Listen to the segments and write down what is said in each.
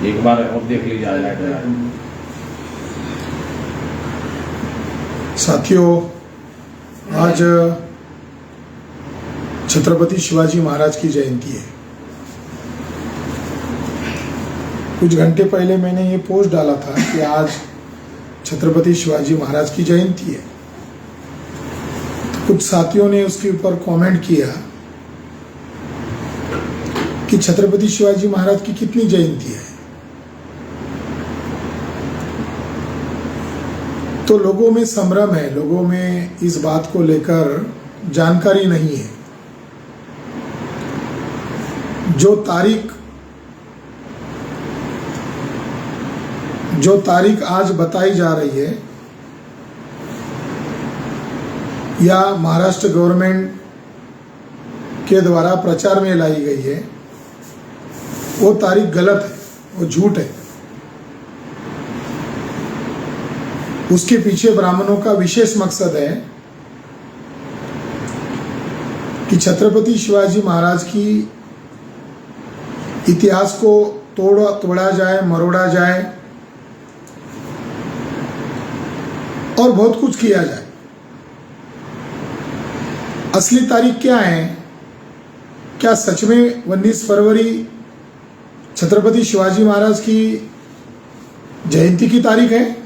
एक बार और देख लीजिए हाईलाइट। साथियों, आज छत्रपति शिवाजी महाराज की जयंती है। कुछ घंटे पहले मैंने ये पोस्ट डाला था कि आज छत्रपति शिवाजी महाराज की जयंती है। तो कुछ साथियों ने उसके ऊपर कमेंट किया कि छत्रपति शिवाजी महाराज की कितनी जयंती है। तो लोगों में संभ्रम है, लोगों में इस बात को लेकर जानकारी नहीं है। जो तारीख आज बताई जा रही है या महाराष्ट्र गवर्नमेंट के द्वारा प्रचार में लाई गई है, वो तारीख गलत है, वो झूठ है। उसके पीछे ब्राह्मणों का विशेष मकसद है कि छत्रपति शिवाजी महाराज की इतिहास को तोड़ा जाए, मरोड़ा जाए और बहुत कुछ किया जाए। असली तारीख क्या है? क्या सच में 19 फरवरी छत्रपति शिवाजी महाराज की जयंती की तारीख है?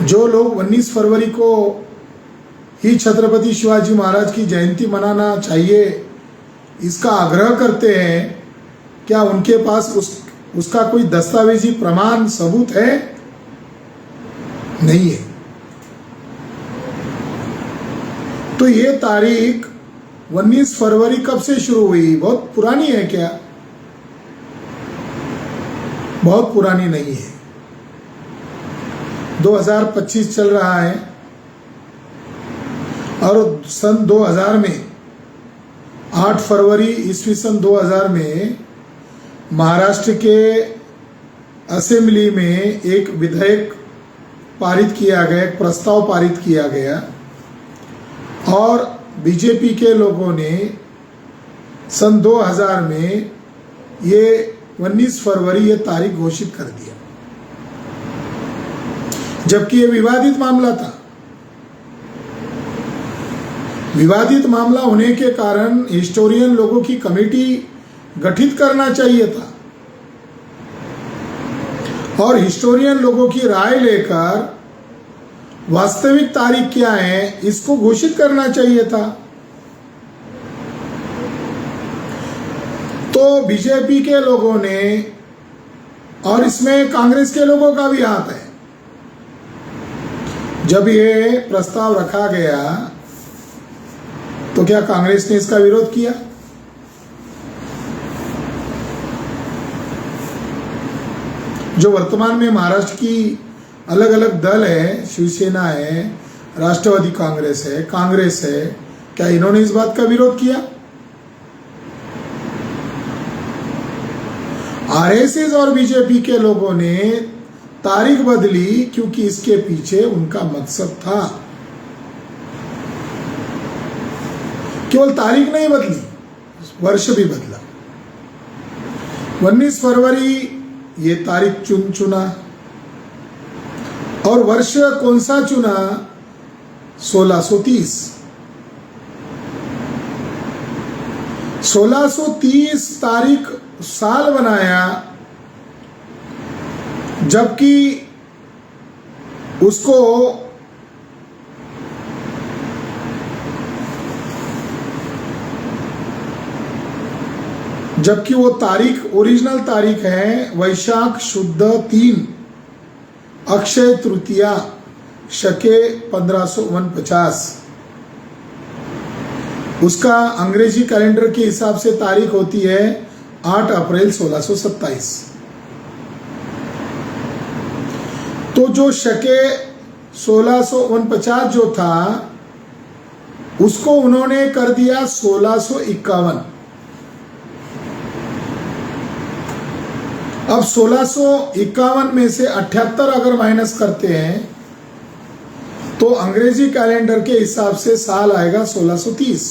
जो लोग 19 फरवरी को ही छत्रपति शिवाजी महाराज की जयंती मनाना चाहिए, इसका आग्रह करते हैं, क्या उनके पास उसका कोई दस्तावेजी प्रमाण सबूत है? नहीं है। तो ये तारीख 19 फरवरी कब से शुरू हुई? बहुत पुरानी है क्या? बहुत पुरानी नहीं है। 2025 चल रहा है और सन 2000 में 8 फरवरी ईस्वी सन 2000 में महाराष्ट्र के असेंबली में एक विधेयक पारित किया गया, एक प्रस्ताव पारित किया गया और बीजेपी के लोगों ने सन 2000 में ये 19 फरवरी ये तारीख घोषित कर दिया, जबकि ये विवादित मामला था। विवादित मामला होने के कारण हिस्टोरियन लोगों की कमेटी गठित करना चाहिए था और हिस्टोरियन लोगों की राय लेकर वास्तविक तारीख क्या है इसको घोषित करना चाहिए था। तो बीजेपी के लोगों ने, और इसमें कांग्रेस के लोगों का भी हाथ है, जब ये प्रस्ताव रखा गया तो क्या कांग्रेस ने इसका विरोध किया? जो वर्तमान में महाराष्ट्र की अलग अलग दल है, शिवसेना है, राष्ट्रवादी कांग्रेस है, क्या इन्होंने इस बात का विरोध किया? आरएसएस और बीजेपी के लोगों ने तारीख बदली क्योंकि इसके पीछे उनका मकसद था। केवल तारीख नहीं बदली, वर्ष भी बदला। 19 फरवरी ये तारीख चुना और वर्ष कौन सा चुना? 1630। 1630 तारीख साल बनाया, जबकि उसको वो तारीख, ओरिजिनल तारीख है वैशाख शुद्ध 3, अक्षय तृतीया, शके 1549। उसका अंग्रेजी कैलेंडर के हिसाब से तारीख होती है 8 अप्रैल 1627। तो जो शके 1649 जो था उसको उन्होंने कर दिया 1651। अब 1651 में से 78 अगर माइनस करते हैं तो अंग्रेजी कैलेंडर के हिसाब से साल आएगा 1630।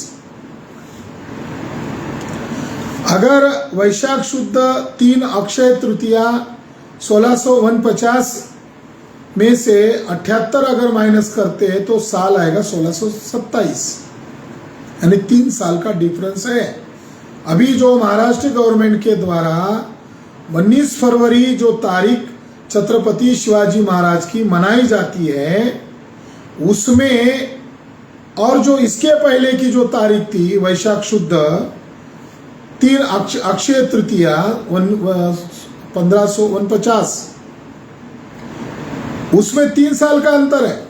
अगर वैशाख शुद्ध 3 अक्षय तृतीया 1649 में से 78 अगर माइनस करते हैं तो साल आएगा 1627, यानी 3 साल का डिफरेंस है। अभी जो महाराष्ट्र गवर्नमेंट के द्वारा 19 फरवरी जो तारीख छत्रपति शिवाजी महाराज की मनाई जाती है, उसमें और जो इसके पहले की जो तारीख थी वैशाख शुद्ध 3 अक्षय तृतीया 1549, उसमें 3 साल का अंतर है,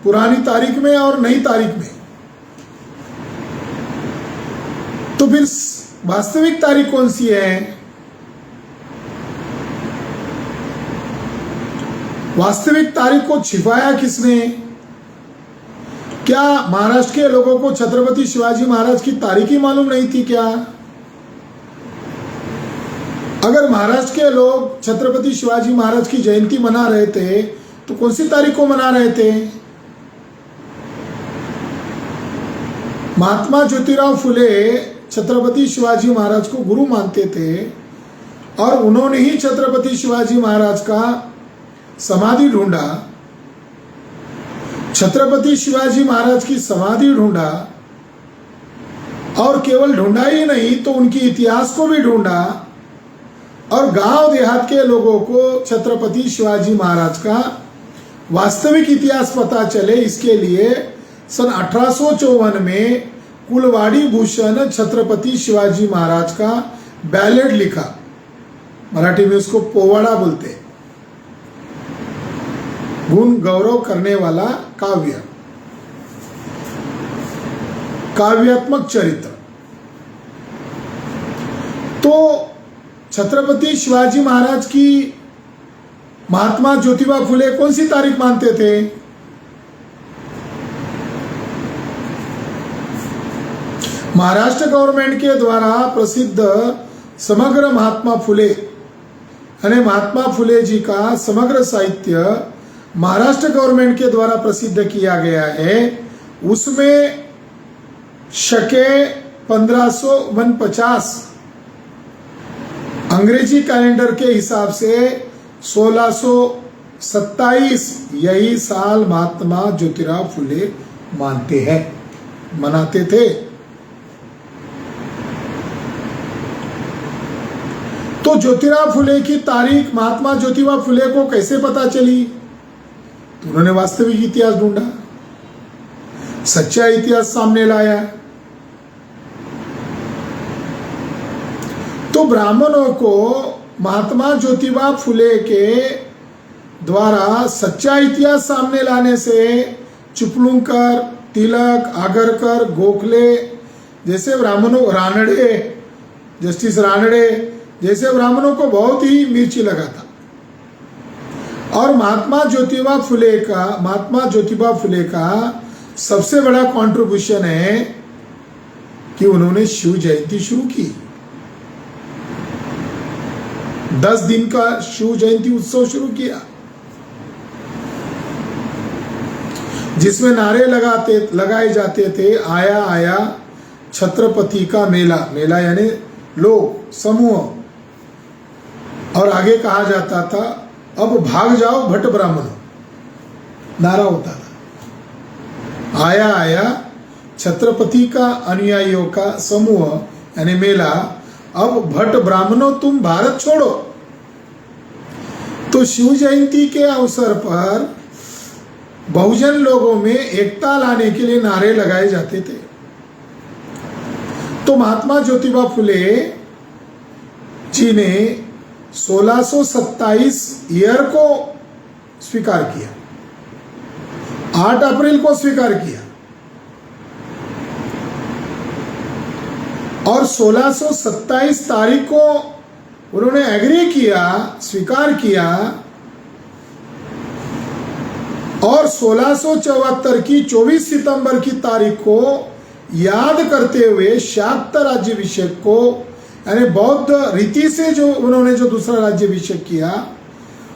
पुरानी तारीख में और नई तारीख में। तो फिर वास्तविक तारीख कौन सी है? वास्तविक तारीख को छिपाया किसने? क्या महाराष्ट्र के लोगों को छत्रपति शिवाजी महाराज की तारीख ही मालूम नहीं थी क्या? अगर महाराष्ट्र के लोग छत्रपति शिवाजी महाराज की जयंती मना रहे थे तो कौन सी तारीख को मना रहे थे? महात्मा ज्योतिराव फुले छत्रपति शिवाजी महाराज को गुरु मानते थे और उन्होंने ही छत्रपति शिवाजी महाराज का समाधि ढूंढा, छत्रपति शिवाजी महाराज की समाधि ढूंढा और केवल ढूंढा ही नहीं तो उनकी इतिहास को भी ढूंढा और गांव देहात के लोगों को छत्रपति शिवाजी महाराज का वास्तविक इतिहास पता चले, इसके लिए सन 1854 में कुलवाड़ी भूषण छत्रपति शिवाजी महाराज का बैलेट लिखा, मराठी में उसको पोवाड़ा बोलते, गुण गौरव करने वाला काव्य, काव्यात्मक चरित्र। तो छत्रपति शिवाजी महाराज की महात्मा ज्योतिबा फुले कौन सी तारीख मानते थे? महाराष्ट्र गवर्नमेंट के द्वारा प्रसिद्ध समग्र महात्मा फुले यानी महात्मा फुले जी का समग्र साहित्य महाराष्ट्र गवर्नमेंट के द्वारा प्रसिद्ध किया गया है। उसमें शके 1549 अंग्रेजी कैलेंडर के हिसाब से 1627 यही साल महात्मा ज्योतिराव फुले मानते हैं, मनाते थे। तो ज्योतिराव फुले की तारीख महात्मा ज्योतिबा फुले को कैसे पता चली? तो उन्होंने वास्तविक इतिहास ढूंढा, सच्चा इतिहास सामने लाया। तो ब्राह्मणों को महात्मा ज्योतिबा फुले के द्वारा सच्चा इतिहास सामने लाने से चिपळूणकर, तिलक, आगरकर, गोखले जैसे ब्राह्मणों, रानडे, जस्टिस रानडे जैसे ब्राह्मणों को बहुत ही मिर्ची लगा था। और महात्मा ज्योतिबा फुले का सबसे बड़ा कंट्रीब्यूशन है कि उन्होंने शिव जयंती शुरू की। 10 दिन का शिव जयंती उत्सव शुरू किया, जिसमें नारे लगाए जाते थे, आया आया छत्रपति का मेला, मेला यानी लोग, समूह, और आगे कहा जाता था अब भाग जाओ भट्ट ब्राह्मणों, नारा होता था। आया आया छत्रपति का अनुयायियों का समूह यानी मेला, अब भट्ट ब्राह्मणों तुम भारत छोड़ो। तो शिव जयंती के अवसर पर बहुजन लोगों में एकता लाने के लिए नारे लगाए जाते थे। तो महात्मा ज्योतिबा फुले जी ने 1627 ईयर को स्वीकार किया, 8 अप्रैल को स्वीकार किया और 1627 तारीख को उन्होंने एग्री किया, स्वीकार किया और 1674 की 24 सितंबर की तारीख को याद करते हुए शाक्त राज्याभिषेक को यानी बौद्ध रीति से जो उन्होंने जो दूसरा राज्याभिषेक किया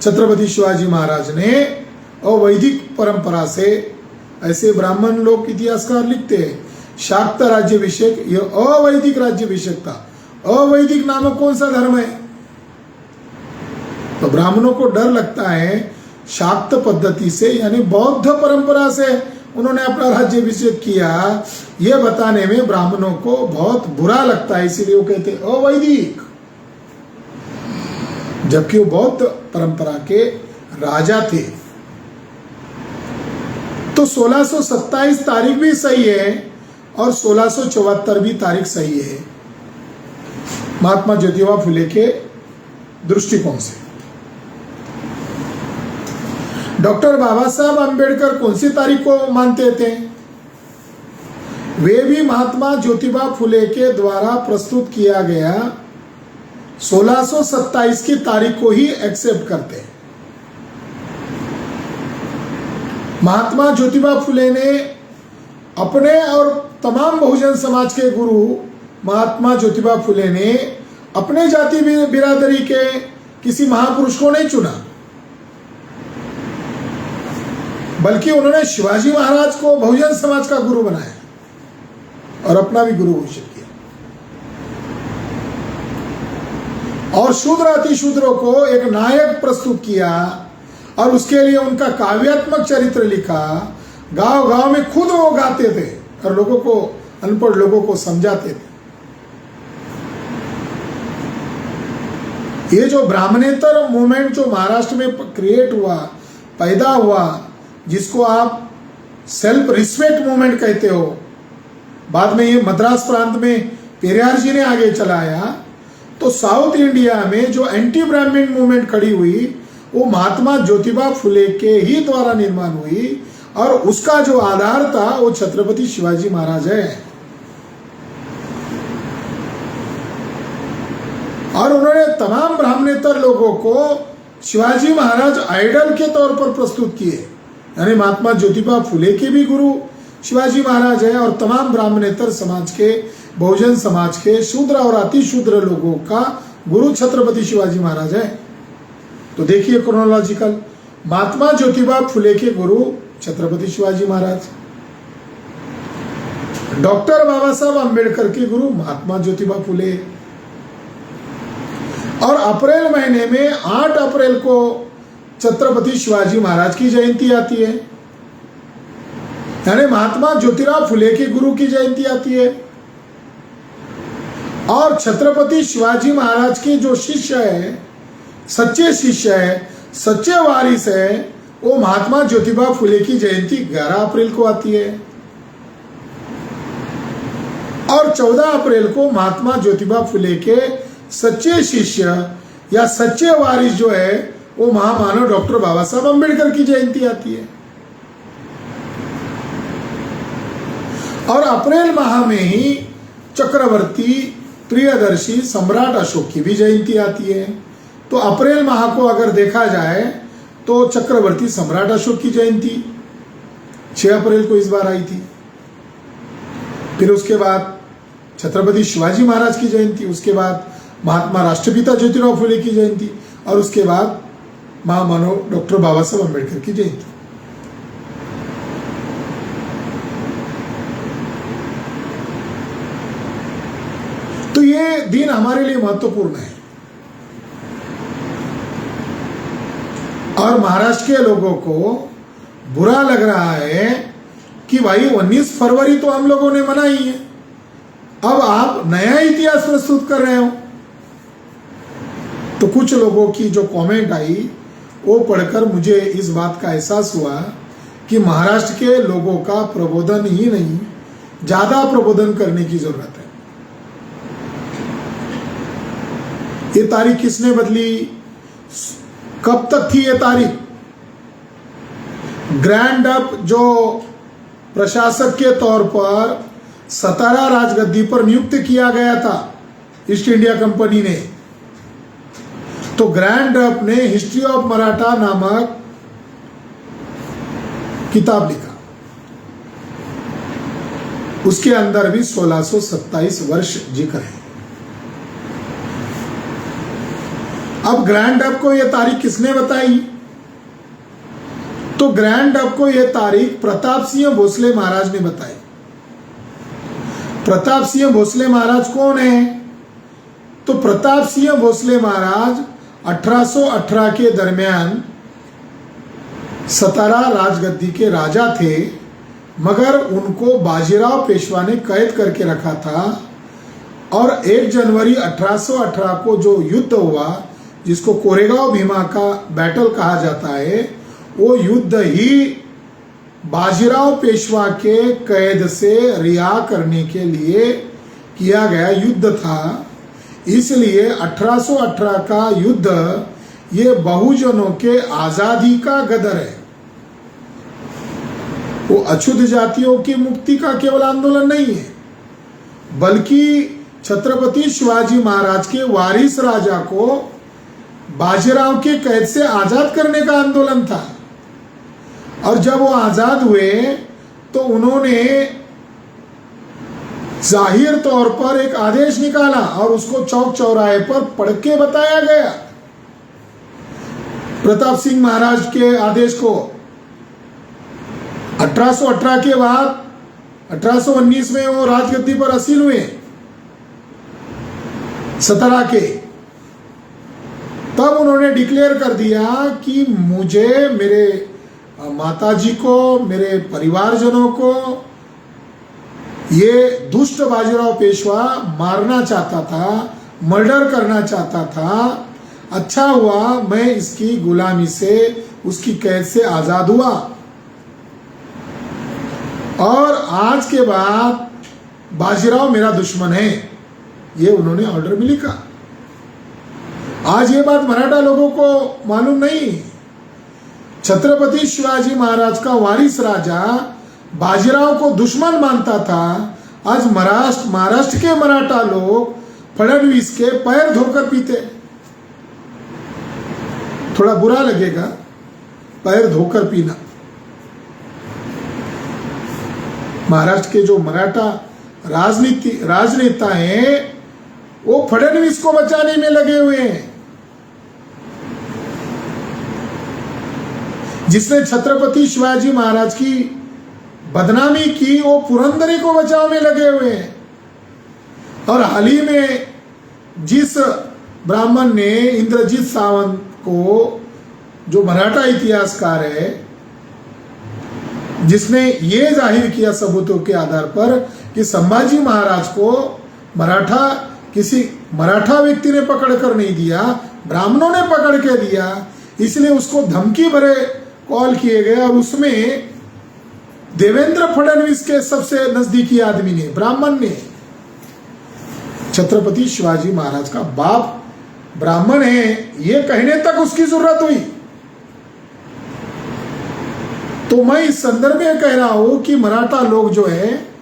छत्रपति शिवाजी महाराज ने, और वैदिक परंपरा से, ऐसे ब्राह्मण लोग इतिहासकार लिखते हैं, शाक्त राज्याभिषेक यह अवैदिक राज्याभिषेक था। अवैदिक नामक कौन सा धर्म है? तो ब्राह्मणों को डर लगता है शाक्त पद्धति से, यानी बौद्ध परंपरा से उन्होंने अपना राज्याभिषेक किया, यह बताने में ब्राह्मणों को बहुत बुरा लगता है, इसीलिए वो कहते हैं अवैदिक, जबकि वो बौद्ध परंपरा के राजा थे। तो 1627 तारीख भी सही है और 1674 भी तारीख सही है महात्मा ज्योतिबा फुले के दृष्टिकोण से। डॉक्टर बाबा साहब अंबेडकर कौन सी तारीख को मानते थे? वे भी महात्मा ज्योतिबा फुले के द्वारा प्रस्तुत किया गया 1627 की तारीख को ही एक्सेप्ट करते हैं। महात्मा ज्योतिबा फुले ने अपने और तमाम बहुजन समाज के गुरु महात्मा ज्योतिबा फुले ने अपने जाति बिरादरी के किसी महापुरुष को नहीं चुना, बल्कि उन्होंने शिवाजी महाराज को बहुजन समाज का गुरु बनाया और अपना भी गुरु घोषित किया, और शूद्र अतिशूद्रों को एक नायक प्रस्तुत किया और उसके लिए उनका काव्यात्मक चरित्र लिखा। गांव गांव में खुद वो गाते थे और लोगों को, अनपढ़ लोगों को समझाते थे। ये जो ब्राह्मणेतर मूवमेंट जो महाराष्ट्र में क्रिएट हुआ, पैदा हुआ, जिसको आप सेल्फ रिस्पेक्ट मूवमेंट कहते हो, बाद में ये मद्रास प्रांत में पेरियार जी ने आगे चलाया। तो साउथ इंडिया में जो एंटी ब्राह्मण मूवमेंट खड़ी हुई वो महात्मा ज्योतिबा फुले के ही द्वारा निर्माण हुई, और उसका जो आधार था वो छत्रपति शिवाजी महाराज है। और उन्होंने तमाम ब्राह्मणेतर लोगों को शिवाजी महाराज आइडल के तौर पर प्रस्तुत किए, यानी महात्मा ज्योतिबा फुले के भी गुरु शिवाजी महाराज है और तमाम ब्राह्मणेतर समाज के, बहुजन समाज के शूद्र और अतिशूद्र लोगों का गुरु छत्रपति शिवाजी महाराज है। तो देखिए क्रोनोलॉजिकल, महात्मा ज्योतिबा फुले के गुरु छत्रपति शिवाजी महाराज, डॉक्टर बाबा साहब अंबेडकर के गुरु महात्मा ज्योतिबा फुले। और अप्रैल महीने में 8 अप्रैल को छत्रपति शिवाजी महाराज की जयंती आती है, यानी महात्मा ज्योतिबा फुले के गुरु की जयंती आती है। और छत्रपति शिवाजी महाराज के जो शिष्य है, सच्चे शिष्य है, सच्चे वारिस है, वो महात्मा ज्योतिबा फुले की जयंती 11 अप्रैल को आती है। और 14 अप्रैल को महात्मा ज्योतिबा फुले के सच्चे शिष्य या सच्चे वारिस जो है वो महामानव डॉक्टर बाबा साहब अंबेडकर की जयंती आती है। और अप्रैल माह में ही चक्रवर्ती, प्रियदर्शी, सम्राट अशोक की भी जयंती आती है। तो अप्रैल माह को अगर देखा जाए तो चक्रवर्ती सम्राट अशोक की जयंती 6 अप्रैल को इस बार आई थी। फिर उसके बाद छत्रपति शिवाजी महाराज की जयंती, उसके बाद महात्मा राष्ट्रपिता ज्योतिराव फुले की जयंती, और उसके बाद महामानव डॉक्टर बाबा साहब अंबेडकर की जयंती। तो ये दिन हमारे लिए महत्वपूर्ण है। और महाराष्ट्र के लोगों को बुरा लग रहा है कि भाई 19 फरवरी तो हम लोगों ने मनाई है, अब आप नया इतिहास प्रस्तुत कर रहे हो। तो कुछ लोगों की जो कमेंट आई वो पढ़कर मुझे इस बात का एहसास हुआ कि महाराष्ट्र के लोगों का प्रबोधन ही नहीं, ज्यादा प्रबोधन करने की जरूरत है। ये तारीख किसने बदली? कब तक थी ये तारीख? ग्रैंड अप जो प्रशासक के तौर पर सतारा राजगद्दी पर नियुक्त किया गया था ईस्ट इंडिया कंपनी ने, तो ग्रैंड अप ने हिस्ट्री ऑफ मराठा नामक किताब लिखा, उसके अंदर भी 1627 वर्ष जिक्र है। अब ग्रैंड अप को यह तारीख किसने बताई? तो ग्रैंड अप को यह तारीख प्रताप सिंह भोसले महाराज ने बताई। प्रताप सिंह भोसले महाराज कौन है? तो प्रताप सिंह भोसले महाराज 1818 के दरमियान सतारा राजगद्दी के राजा थे, मगर उनको बाजीराव पेशवा ने कैद करके रखा था। और 1 जनवरी 1818 को जो युद्ध हुआ, जिसको कोरेगांव भीमा का बैटल कहा जाता है, वो युद्ध ही बाजीराव पेशवा के कैद से रिहा करने के लिए किया गया युद्ध था। इसलिए 1818 का युद्ध ये बहुजनों के आजादी का गदर है। वो अछूत जातियों की मुक्ति का केवल आंदोलन नहीं है, बल्कि छत्रपति शिवाजी महाराज के वारिस राजा को बाजीराव के कैद से आजाद करने का आंदोलन था। और जब वो आजाद हुए तो उन्होंने जाहिर तौर पर एक आदेश निकाला और उसको चौक चौराहे पर पढ़ के बताया गया। प्रताप सिंह महाराज के आदेश को 1818 के बाद 1819 में वो राजगद्दी पर असील हुए सतारा के। तब उन्होंने डिक्लेयर कर दिया कि मुझे, मेरे माताजी को, मेरे परिवारजनों को ये दुष्ट बाजीराव पेशवा मारना चाहता था, मर्डर करना चाहता था। अच्छा हुआ मैं इसकी गुलामी से, उसकी कैद से आजाद हुआ। और आज के बाद बाजीराव मेरा दुश्मन है, ये उन्होंने ऑर्डर में लिखा। आज ये बात मराठा लोगों को मालूम नहीं। छत्रपति शिवाजी महाराज का वारिस राजा बाजीराव को दुश्मन मानता था। आज महाराष्ट्र के मराठा लोग फडणवीस के पैर धोकर पीते। थोड़ा बुरा लगेगा पैर धोकर पीना। महाराष्ट्र के जो मराठा राजनेता हैं वो फडणवीस को बचाने में लगे हुए हैं। जिसने छत्रपति शिवाजी महाराज की बदनामी की, वो पुरंदरे को बचाव में लगे हुए हैं। और हाल ही में जिस ब्राह्मण ने इंद्रजीत सावंत को, जो मराठा इतिहासकार है, जिसने ये जाहिर किया सबूतों के आधार पर कि संभाजी महाराज को किसी मराठा व्यक्ति ने पकड़ कर नहीं दिया, ब्राह्मणों ने पकड़ के दिया, इसलिए उसको धमकी भरे कॉल किए गए। और उसमें देवेंद्र फडणवीस के सबसे नजदीकी आदमी ने, ब्राह्मण ने, छत्रपति शिवाजी महाराज का बाप ब्राह्मण है, ये कहने तक उसकी जरूरत हुई। तो मैं इस संदर्भ में कह रहा हूं कि मराठा लोग जो है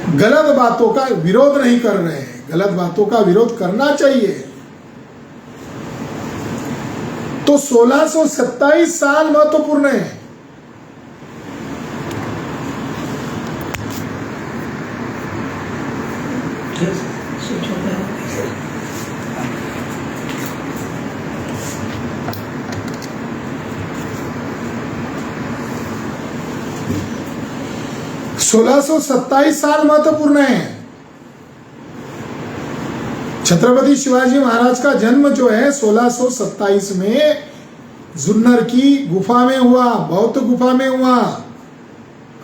गलत बातों का विरोध नहीं कर रहे हैं। गलत बातों का विरोध करना चाहिए। तो 1627 साल महत्वपूर्ण है। सोलह सौ 27 साल महत्वपूर्ण है। छत्रपति शिवाजी महाराज का जन्म जो है 1627 में जुन्नर की गुफा में हुआ, बौद्ध गुफा में हुआ।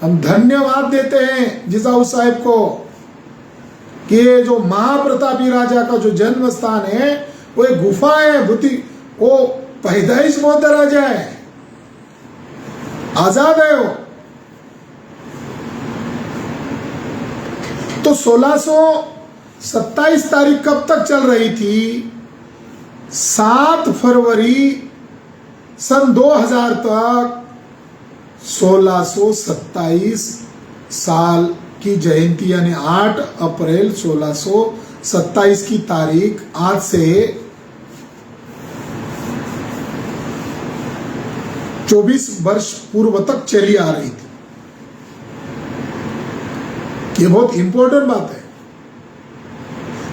हम धन्यवाद देते हैं जिजाऊ साहेब को कि ये जो महाप्रतापी राजा का जो जन्म स्थान है वो एक गुफा है। वो पैदाइश बौद्ध राजा है, आजाद है वो। तो 1627 तारीख कब तक चल रही थी? 7 फरवरी सन 2000 तक 1627 साल की जयंती, यानी 8 अप्रैल 1627 की तारीख आज से 24 वर्ष पूर्व तक चली आ रही थी। ये बहुत इंपॉर्टेंट बात है।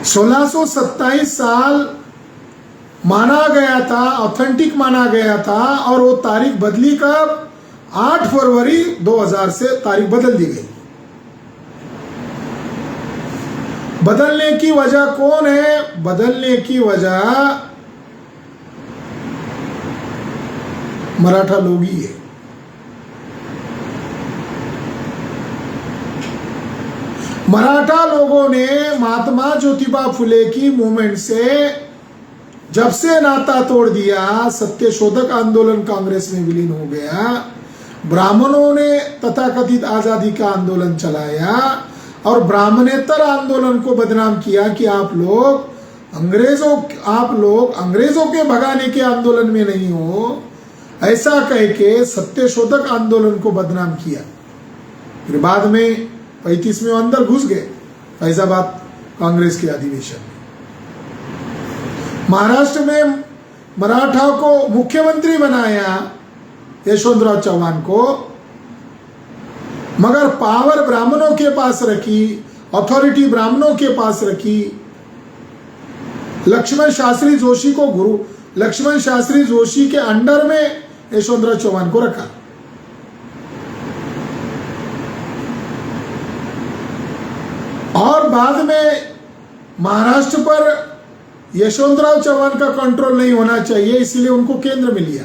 1627 साल माना गया था, ऑथेंटिक माना गया था, और वो तारीख बदली कब? 8 फरवरी 2000 से तारीख बदल दी गई। बदलने की वजह कौन है? बदलने की वजह मराठा लोग ही है। मराठा लोगों ने महात्मा ज्योतिबा फुले की मूवमेंट से जब से नाता तोड़ दिया, सत्यशोधक आंदोलन कांग्रेस में विलीन हो गया, ब्राह्मणों ने तथाकथित आजादी का आंदोलन चलाया और ब्राह्मणेतर आंदोलन को बदनाम किया कि आप लोग अंग्रेजों के भगाने के आंदोलन में नहीं हो, ऐसा कह के सत्यशोधक आंदोलन को बदनाम किया। फिर बाद में 35 में अंदर घुस गए फैजाबाद कांग्रेस के अधिवेशन में। महाराष्ट्र में मराठा को मुख्यमंत्री बनाया यशवंतराव चौहान को, मगर पावर ब्राह्मणों के पास रखी, अथॉरिटी ब्राह्मणों के पास रखी। लक्ष्मण शास्त्री जोशी के अंडर में यशवंतराव चौहान को रखा। और बाद में महाराष्ट्र पर यशवंतराव चौहान का कंट्रोल नहीं होना चाहिए, इसलिए उनको केंद्र में लिया।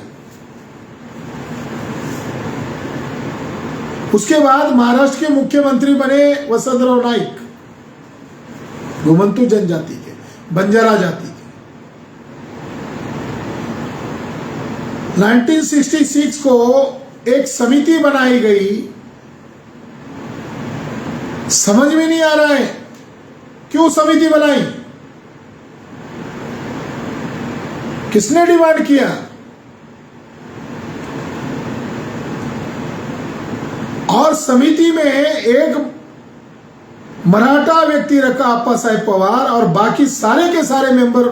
उसके बाद महाराष्ट्र के मुख्यमंत्री बने वसंतराव नाईक, घुमंतू जनजाति के, बंजारा जाति के। 1966 को एक समिति बनाई गई। समझ में नहीं आ रहा है क्यों समिति बनाई, किसने डिमांड किया? और समिति में एक मराठा व्यक्ति रखा, अप्पा साहेब पवार, और बाकी सारे के सारे मेंबर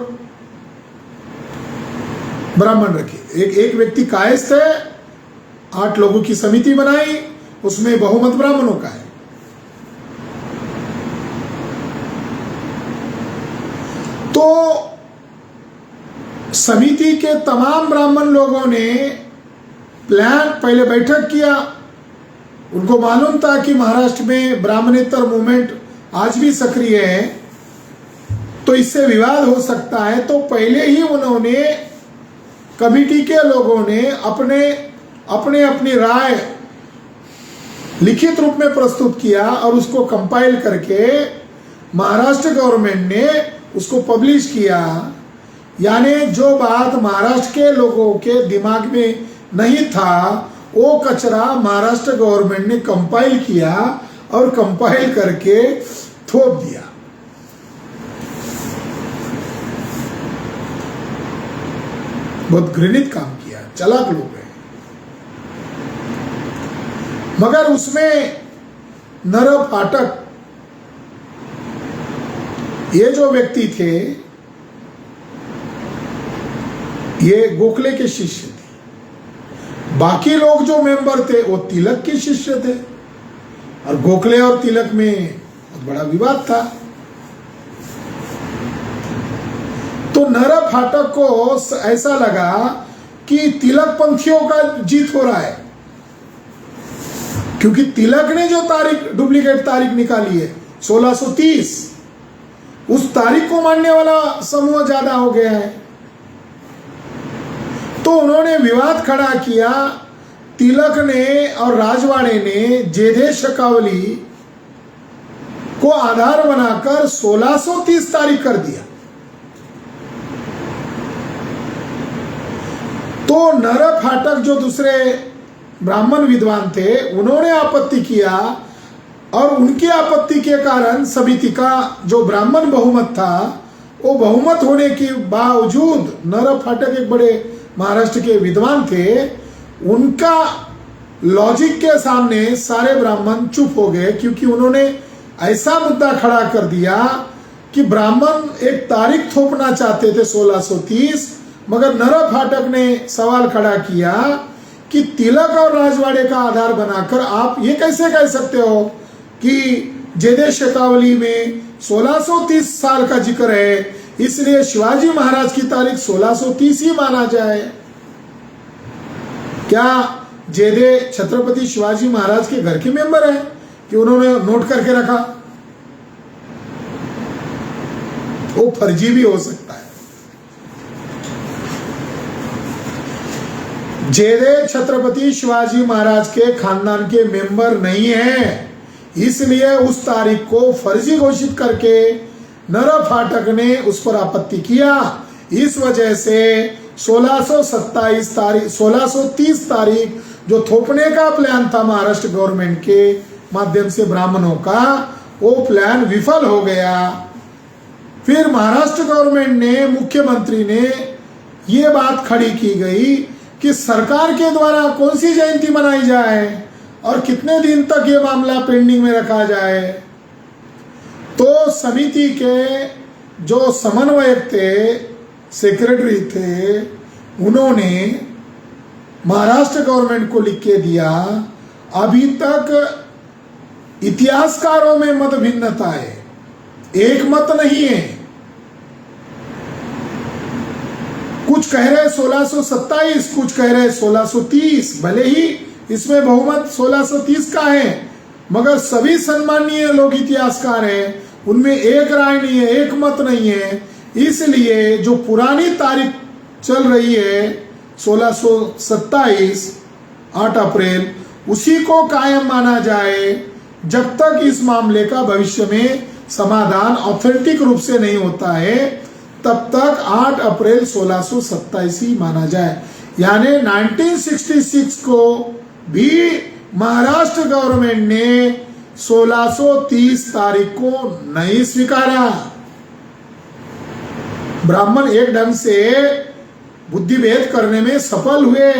ब्राह्मण रखे। एक व्यक्ति कायस्थ है, 8 लोगों की समिति बनाई, उसमें बहुमत ब्राह्मणों का है। तो समिति के तमाम ब्राह्मण लोगों ने पहले बैठक किया। उनको मालूम था कि महाराष्ट्र में ब्राह्मणेतर मूवमेंट आज भी सक्रिय है, तो इससे विवाद हो सकता है। तो पहले ही उन्होंने, कमिटी के लोगों ने अपनी राय लिखित रूप में प्रस्तुत किया और उसको कंपाइल करके महाराष्ट्र गवर्नमेंट ने उसको पब्लिश किया। यानी जो बात महाराष्ट्र के लोगों के दिमाग में नहीं था, वो कचरा महाराष्ट्र गवर्नमेंट ने कंपाइल किया और कंपाइल करके थोप दिया। बहुत घृणित काम किया, चालाक लोग हैं। मगर उसमें नर फाटक ये जो व्यक्ति थे, ये गोखले के शिष्य थे। बाकी लोग जो मेंबर थे वो तिलक के शिष्य थे, और गोखले और तिलक में बहुत बड़ा विवाद था। तो नर फाटक को ऐसा लगा कि तिलक पंथियों का जीत हो रहा है, क्योंकि तिलक ने जो डुप्लीकेट तारीख निकाली है 1630, उस तारीख को मानने वाला समूह ज्यादा हो गया है। तो उन्होंने विवाद खड़ा किया। तिलक ने और राजवाड़े ने जेधे शकावली को आधार बनाकर 1630 तारीख कर दिया। तो नर फाटक जो दूसरे ब्राह्मण विद्वान थे, उन्होंने आपत्ति किया, और उनकी आपत्ति के कारण समिति का जो ब्राह्मण बहुमत था, वो बहुमत होने के बावजूद नर फाटक एक बड़े महाराष्ट्र के विद्वान थे, उनका लॉजिक के सामने सारे ब्राह्मण चुप हो गए, क्योंकि उन्होंने ऐसा मुद्दा खड़ा कर दिया कि ब्राह्मण एक तारीख थोपना चाहते थे 1630, मगर नर फाटक ने सवाल खड़ा किया कि तिलक और राजवाड़े का आधार बनाकर आप ये कैसे कह सकते हो कि जेदे शकावली में 1630 साल का जिक्र है, इसलिए शिवाजी महाराज की तारीख 1630 ही माना जाए। क्या जेदे छत्रपति शिवाजी महाराज के घर के मेंबर हैं कि उन्होंने नोट करके रखा? वो फर्जी भी हो सकता है। जेदे छत्रपति शिवाजी महाराज के खानदान के मेंबर नहीं है, इसलिए उस तारीख को फर्जी घोषित करके नरह फाटक ने उस पर आपत्ति किया। इस वजह से 1630 तारीख जो थोपने का प्लान था महाराष्ट्र गवर्नमेंट के माध्यम से ब्राह्मणों का, वो प्लान विफल हो गया। फिर महाराष्ट्र गवर्नमेंट ने, मुख्यमंत्री ने ये बात खड़ी की गई कि सरकार के द्वारा कौन सी जयंती मनाई जाए और कितने दिन तक ये मामला पेंडिंग में रखा जाए। तो समिति के जो समन्वयक थे, सेक्रेटरी थे, उन्होंने महाराष्ट्र गवर्नमेंट को लिख के दिया, अभी तक इतिहासकारों में मत भिन्नता है, एक मत नहीं है। कुछ कह रहे 1627, कुछ कह रहे 1630, भले ही इसमें बहुमत 1630 का है, मगर सभी सम्मानीय लोग इतिहासकार हैं, उनमें एक राय नहीं है, एक मत नहीं है। इसलिए जो पुरानी तारीख चल रही है 1627 8 अप्रैल, उसी को कायम माना जाए जब तक इस मामले का भविष्य में समाधान ऑथेंटिक रूप से नहीं होता है, तब तक 8 अप्रैल 1627 ही माना जाए। यानी 1966 को भी महाराष्ट्र गवर्नमेंट ने 1630 तारीख को नहीं स्वीकारा। ब्राह्मण एक ढंग से बुद्धिभेद करने में सफल हुए,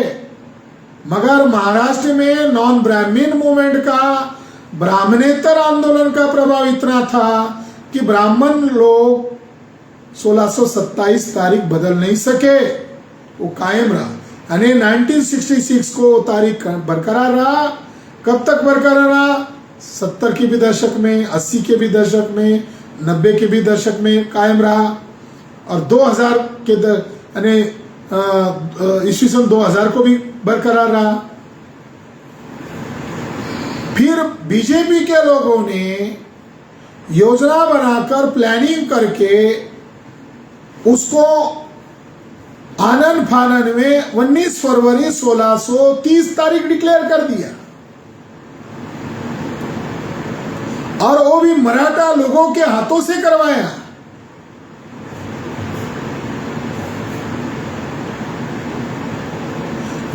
मगर महाराष्ट्र में नॉन ब्राह्मण मूवमेंट का, ब्राह्मणेतर आंदोलन का प्रभाव इतना था कि ब्राह्मण लोग 1627 तारीख बदल नहीं सके, वो कायम रहा। यानी 1966 को तारीख बरकरार रहा। कब तक बरकरार रहा? 70 के भी दशक में, 80 के भी दशक में, 90 के भी दशक में कायम रहा, और 2000 के यानी ईस्वी सन 2000 को भी बरकरार रहा। फिर बीजेपी के लोगों ने योजना बनाकर, प्लानिंग करके उसको आनन फानन में 19 फरवरी 1630 तारीख डिक्लेयर कर दिया, और वो भी मराठा लोगों के हाथों से करवाया।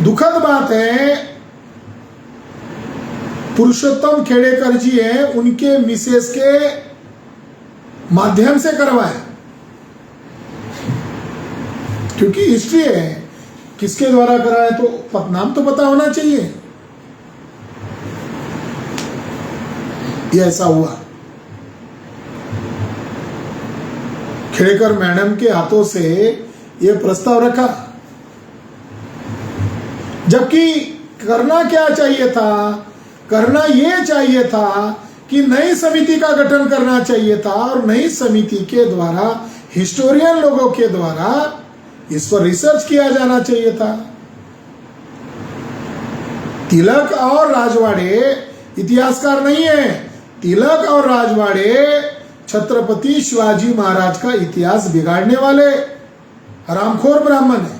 दुखद बात है, पुरुषोत्तम खेड़ेकर जी है, उनके मिसेस के माध्यम से करवाया, क्योंकि हिस्ट्री है किसके द्वारा कराया तो नाम तो पता होना चाहिए। ये ऐसा हुआ, खेड़ेकर मैडम के हाथों से ये प्रस्ताव रखा, जबकि करना क्या चाहिए था? करना ये चाहिए था कि नई समिति का गठन करना चाहिए था, और नई समिति के द्वारा, हिस्टोरियन लोगों के द्वारा इस पर रिसर्च किया जाना चाहिए था। तिलक और राजवाड़े इतिहासकार नहीं है, तिलक और राजवाड़े छत्रपति शिवाजी महाराज का इतिहास बिगाड़ने वाले हरामखोर ब्राह्मण है।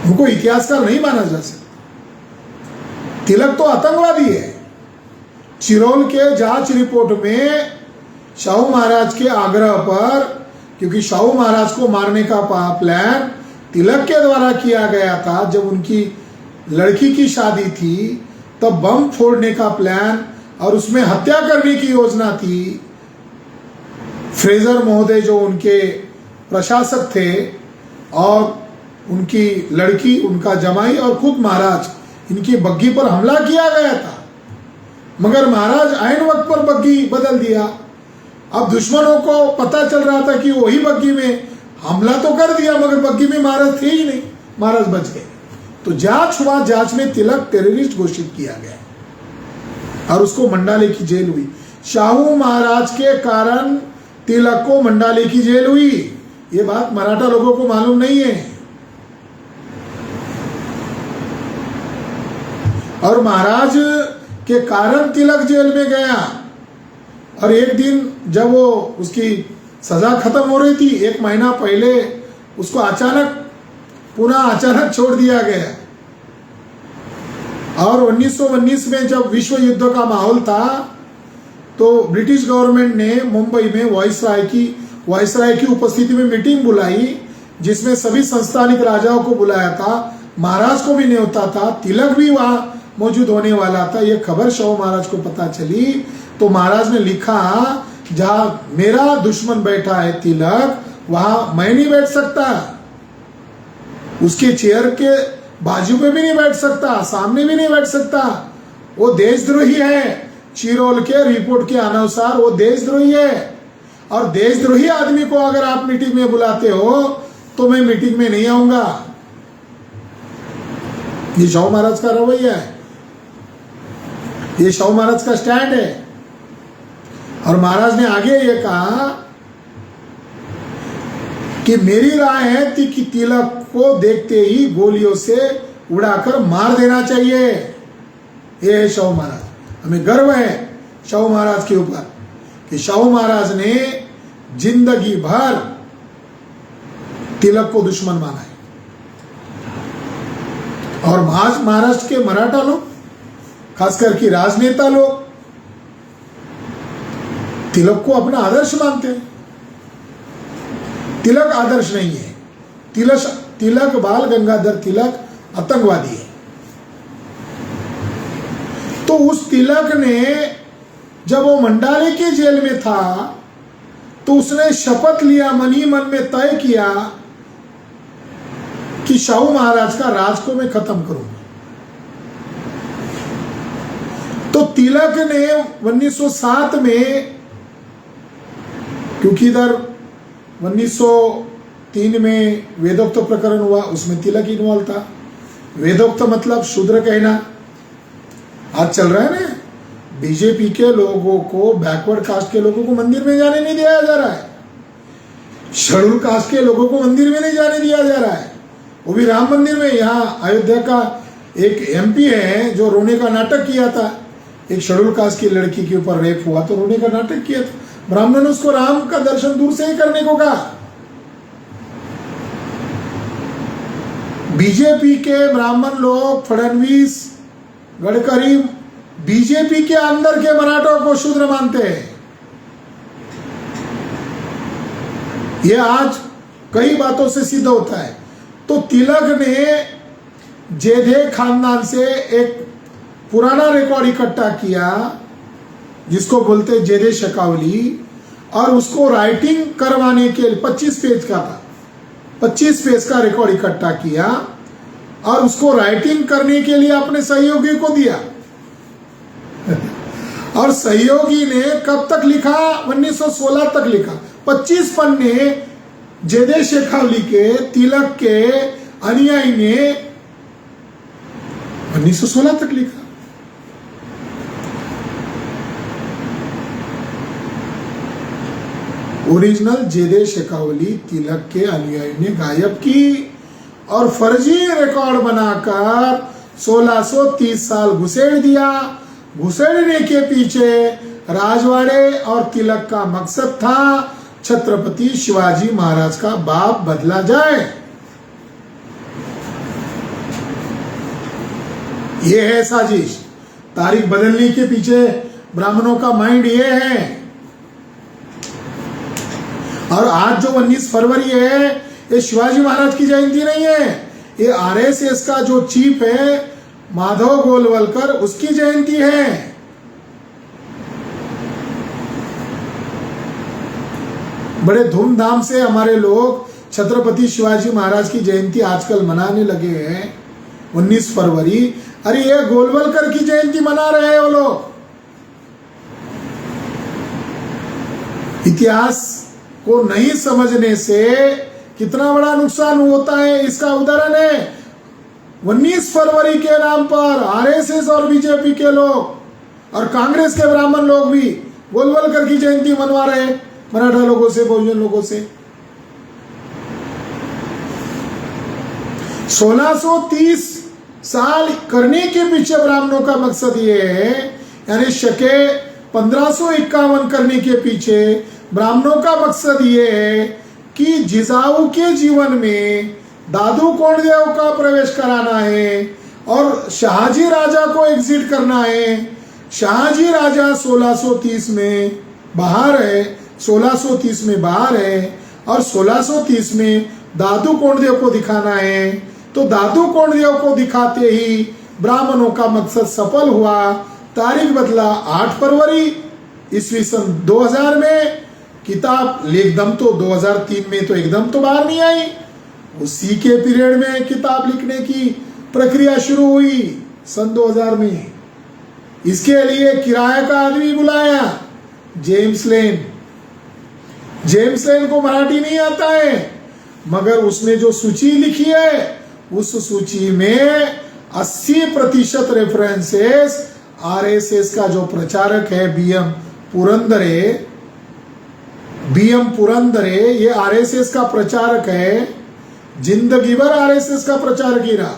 उनको इतिहासकार नहीं माना जा सकता। तिलक तो आतंकवादी है। चिरोल के जांच रिपोर्ट में शाहू महाराज के आग्रह पर, क्योंकि शाहू महाराज को मारने का प्लान तिलक के द्वारा किया गया था, जब उनकी लड़की की शादी थी तब बम फोड़ने का प्लान और उसमें हत्या करने की योजना थी। फ्रेजर महोदय जो उनके प्रशासक थे, और उनकी लड़की, उनका जमाई और खुद महाराज, इनकी बग्घी पर हमला किया गया था, मगर महाराज आयन वक्त पर बग्घी बदल दिया। अब दुश्मनों को पता चल रहा था कि वही बग्घी में हमला तो कर दिया, मगर बग्घी में महाराज थे ही नहीं, महाराज बच गए। तो जांच हुआ, जांच में तिलक टेररिस्ट घोषित किया गया और उसको मंडाले की जेल हुई। शाहू महाराज के कारण तिलक को मंडाले की जेल हुई। ये बात मराठा लोगों को मालूम नहीं है। और महाराज के कारण तिलक जेल में गया, और एक दिन जब वो उसकी सजा खत्म हो रही थी, 1 महीना पहले उसको अचानक छोड़ दिया गया। और 1919 में जब विश्व युद्ध का माहौल था तो ब्रिटिश गवर्नमेंट ने मुंबई में वायसराय की उपस्थिति में मीटिंग बुलाई, जिसमें सभी संस्थानिक राजाओं को बुलाया था, महाराज को भी न्योता था, तिलक भी वहां मौजूद होने वाला था। यह खबर शाहू महाराज को पता चली तो महाराज ने लिखा, जहां मेरा दुश्मन बैठा है तिलक, वहां मैं नहीं बैठ सकता, उसके चेयर के बाजू पे भी नहीं बैठ सकता, सामने भी नहीं बैठ सकता, वो देशद्रोही है। चिरोल के रिपोर्ट के अनुसार वो देशद्रोही है, और देशद्रोही आदमी को अगर आप मीटिंग में बुलाते हो तो मैं मीटिंग में नहीं आऊंगा। ये शाहू महाराज का रवैया है, ये शाहू महाराज का स्टैंड है। और महाराज ने आगे ये कहा कि मेरी राय है कि तिलक को देखते ही गोलियों से उड़ाकर मार देना चाहिए। ये है शाहू महाराज। हमें गर्व है शाहू महाराज के ऊपर कि शाहू महाराज ने जिंदगी भर तिलक को दुश्मन माना है। और महाराष्ट्र के मराठा लोग, खासकर की राजनेता लोग, तिलक को अपना आदर्श मानते हैं। तिलक आदर्श नहीं है। तिलक बाल गंगाधर तिलक आतंकवादी है। तो उस तिलक ने जब वो मंडाले के जेल में था तो उसने शपथ लिया, मन ही मन में तय किया कि शाहू महाराज का राज को मैं खत्म करूंगा। तो तिलक ने 1907 में, क्योंकि इधर 1903 में वेदोक्त प्रकरण हुआ, उसमें तिलक इन्वॉल्व था। वेदोक्त मतलब शूद्र कहना। आज चल रहा है ना, बीजेपी के लोगों को, बैकवर्ड कास्ट के लोगों को मंदिर में जाने नहीं दिया जा रहा है, शेड्यूल कास्ट के लोगों को मंदिर में नहीं जाने दिया जा रहा है, वो भी राम मंदिर में। यहाँ अयोध्या का एक एमपी है जो रोने का नाटक किया था, एक शेड्यूल कास्ट की लड़की के ऊपर रेप हुआ तो रोने का नाटक किया था, ब्राह्मणों ने उसको राम का दर्शन दूर से ही करने को कहा। बीजेपी के ब्राह्मण लोग, फडणवीस, गडकरी, बीजेपी के अंदर के मराठों को शूद्र मानते हैं। यह आज कई बातों से सिद्ध होता है। तो तिलक ने जेधे खानदान से एक पुराना रिकॉर्ड इकट्ठा किया, जिसको बोलते जेधे शकावली, और उसको राइटिंग करवाने के लिए 25 पेज का था, 25 पेज का रिकॉर्ड इकट्ठा किया और उसको राइटिंग करने के लिए अपने सहयोगी को दिया। और सहयोगी ने कब तक लिखा? 1916 तक लिखा। 25 पन्ने जेधे शेखावली के, तिलक के अनुयायी ने 1916 तक लिखा। ओरिजिनल जेधे शेखावली तिलक के अनुयायी ने गायब की और फर्जी रिकॉर्ड बनाकर 1630 साल घुसेड़ दिया। घुसेड़ने के पीछे राजवाड़े और तिलक का मकसद था छत्रपति शिवाजी महाराज का बाप बदला जाए। यह है साजिश। तारीख बदलने के पीछे ब्राह्मणों का माइंड ये है। और आज जो 19 फरवरी है, ये शिवाजी महाराज की जयंती नहीं है, ये आरएसएस का जो चीफ है माधव गोलवलकर, उसकी जयंती है। बड़े धूमधाम से हमारे लोग छत्रपति शिवाजी महाराज की जयंती आजकल मनाने लगे हैं, 19 फरवरी। अरे ये गोलवलकर की जयंती मना रहे हैं वो लोग। इतिहास को नहीं समझने से कितना बड़ा नुकसान होता है, इसका उदाहरण है 19 फरवरी के नाम पर आरएसएस और बीजेपी के लोग और कांग्रेस के ब्राह्मण लोग भी गोलवलकर की जयंती मनवा रहे हैं मराठा लोगों से, बहुजन लोगों से। 1630 साल करने के पीछे ब्राह्मणों का मकसद ये है, यानी शके 1551 करने के पीछे ब्राह्मणों का मकसद ये है कि जिजाऊ के जीवन में दादू कोंडदेव का प्रवेश कराना है और शाहजी राजा को एग्जिट करना है। शाहजी राजा 1630 में बाहर है, 1630 में बाहर है और 1630 में दादू कोंडदेव को दिखाना है। तो दादू कोंडदेव को दिखाते ही ब्राह्मणों का मकसद सफल हुआ। तारीख बदला 8 फरवरी ईस्वी सन 2000 में। किताब एकदम तो 2003 में तो एकदम तो बाहर नहीं आई, उसी के पीरियड में किताब लिखने की प्रक्रिया शुरू हुई सन 2000 में। इसके लिए किराए का आदमी बुलाया, जेम्स लेन। जेम्स लेन को मराठी नहीं आता है, मगर उसने जो सूची लिखी है उस सूची में 80% रेफरेंसेस आरएसएस का जो प्रचारक है बीएम पुरंदरे, ये आरएसएस का प्रचारक है, जिंदगी भर आरएसएस का प्रचारक ही रहा।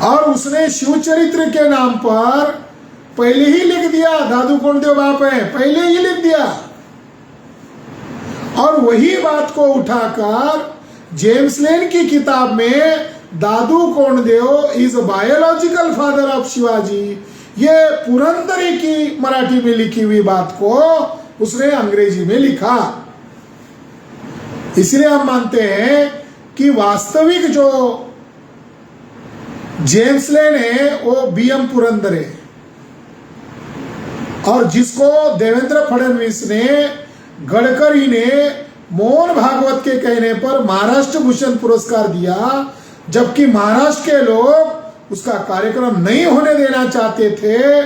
और उसने शिव चरित्र के नाम पर पहले ही लिख दिया दादू कोंडदेव बाप है, पहले ही लिख दिया। और वही बात को उठाकर जेम्स लेन की किताब में Dadu Konddev is biological father of Shivaji, ये पुरंदरे की मराठी में लिखी हुई बात को उसने अंग्रेजी में लिखा। इसलिए हम मानते हैं कि वास्तविक जो जेम्स लेन है वो बीएम पुरंदरे, और जिसको देवेंद्र फडणवीस ने, गडकरी ने मोहन भागवत के कहने पर महाराष्ट्र भूषण पुरस्कार दिया, जबकि महाराष्ट्र के लोग उसका कार्यक्रम नहीं होने देना चाहते थे।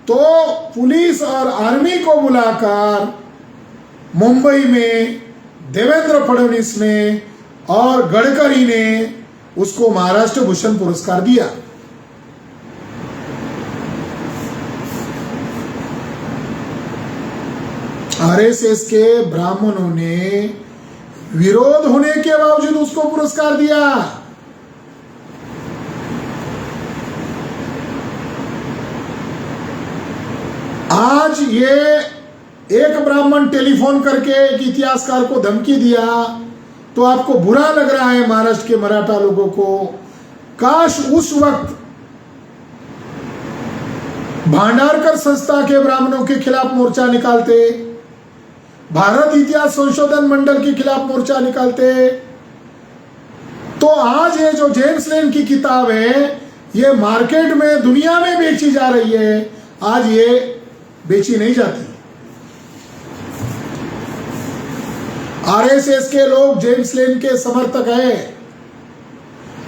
तो पुलिस और आर्मी को बुलाकर मुंबई में देवेंद्र फडणवीस ने और गडकरी ने उसको महाराष्ट्र भूषण पुरस्कार दिया। आरएसएस के ब्राह्मणों ने विरोध होने के बावजूद उसको पुरस्कार दिया। आज ये एक ब्राह्मण टेलीफोन करके एक इतिहासकार को धमकी दिया तो आपको बुरा लग रहा है महाराष्ट्र के मराठा लोगों को। काश उस वक्त भांडारकर संस्था के ब्राह्मणों के खिलाफ मोर्चा निकालते, भारत इतिहास संशोधन मंडल के खिलाफ मोर्चा निकालते, तो आज ये जो जेम्स लेन की किताब है ये मार्केट में दुनिया में बेची जा रही है, आज ये बेची नहीं जाती। आरएसएस के लोग जेम्स लेन के समर्थक हैं,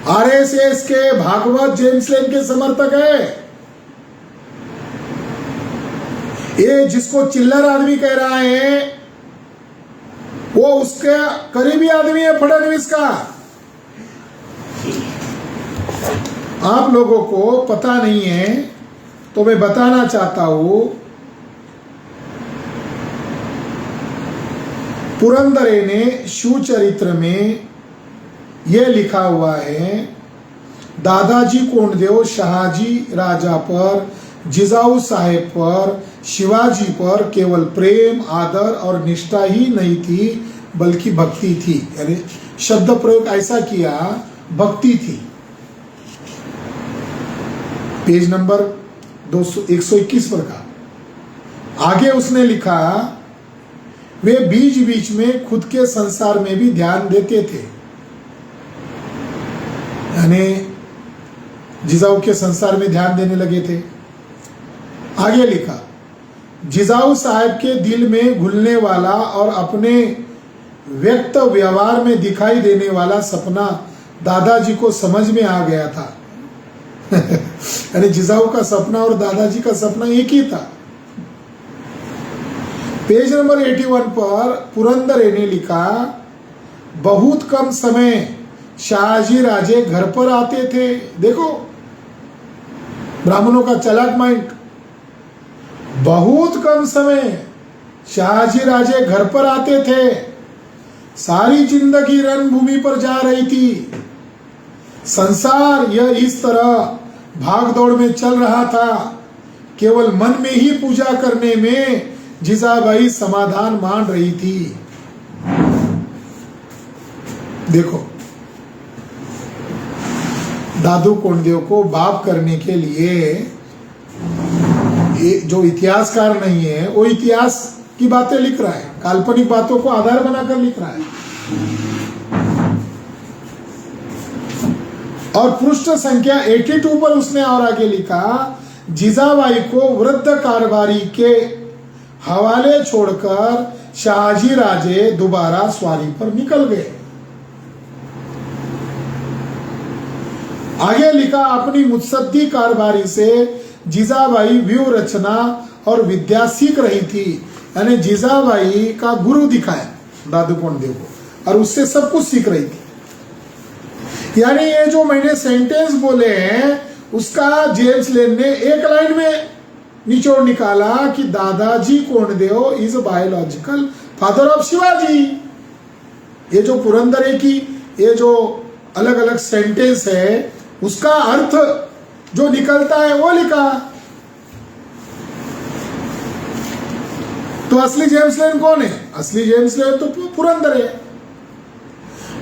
आरएसएस के भागवत जेम्स लेन के समर्थक है। ये जिसको चिल्लर आदमी कह रहा है वो उसके करीबी आदमी है फडणवीस का। आप लोगों को पता नहीं है तो मैं बताना चाहता हूं, पुरंदरे ने शिव चरित्र में यह लिखा हुआ है, दादाजी कोंडदेव शाहजी राजा पर, जिजाऊ साहेब पर, शिवाजी पर केवल प्रेम, आदर और निष्ठा ही नहीं थी बल्कि भक्ति थी। यानी शब्द प्रयोग ऐसा किया, भक्ति थी। पेज नंबर 121 पर का आगे उसने लिखा, वे बीच बीच में खुद के संसार में भी ध्यान देते थे। यानी जिजाऊ के संसार में ध्यान देने लगे थे। आगे लिखा, जिजाऊ साहब के दिल में घुलने वाला और अपने व्यक्त व्यवहार में दिखाई देने वाला सपना दादाजी को समझ में आ गया था। यानी जिजाऊ का सपना और दादाजी का सपना एक ही था। पेज नंबर 81 पर पुरंदरे ने लिखा, बहुत कम समय शाहजी राजे घर पर आते थे। देखो ब्राह्मणों का चालाक माइंड। बहुत कम समय शाहजी राजे घर पर आते थे। सारी जिंदगी रणभूमि पर जा रही थी। संसार यह इस तरह भागदौड़ में चल रहा था केवल मन में ही पूजा करने में जिजाबाई समाधान मान रही थी। देखो, दादू कोंडदेव को बाप करने के लिए जो इतिहासकार नहीं है वो इतिहास की बातें लिख रहा है, काल्पनिक बातों को आधार बनाकर लिख रहा है। और पृष्ठ संख्या 82 पर उसने और आगे लिखा, जिजाबाई को वृद्ध कारभारी के हवाले छोड़कर शाहजी राजे दोबारा स्वारी पर निकल गए। आगे लिखा, अपनी मुत्सद्दी कारभारी से जिजाबाई व्यूह रचना और विद्या सीख रही थी। यानी जिजाबाई का गुरु दिखाया दादू कोंडदेव को और उससे सब कुछ सीख रही थी। यानी ये जो मैंने सेंटेंस बोले हैं उसका जेम्स लेन ने एक लाइन में निचोड़ निकाला कि Dadaji Konddev is biological father of Shivaji. ये जो पुरंदरे की ये जो अलग अलग सेंटेंस है उसका अर्थ जो निकलता है वो लिखा। तो असली जेम्स लेन कौन है? असली जेम्स लेन तो पुरंदरे।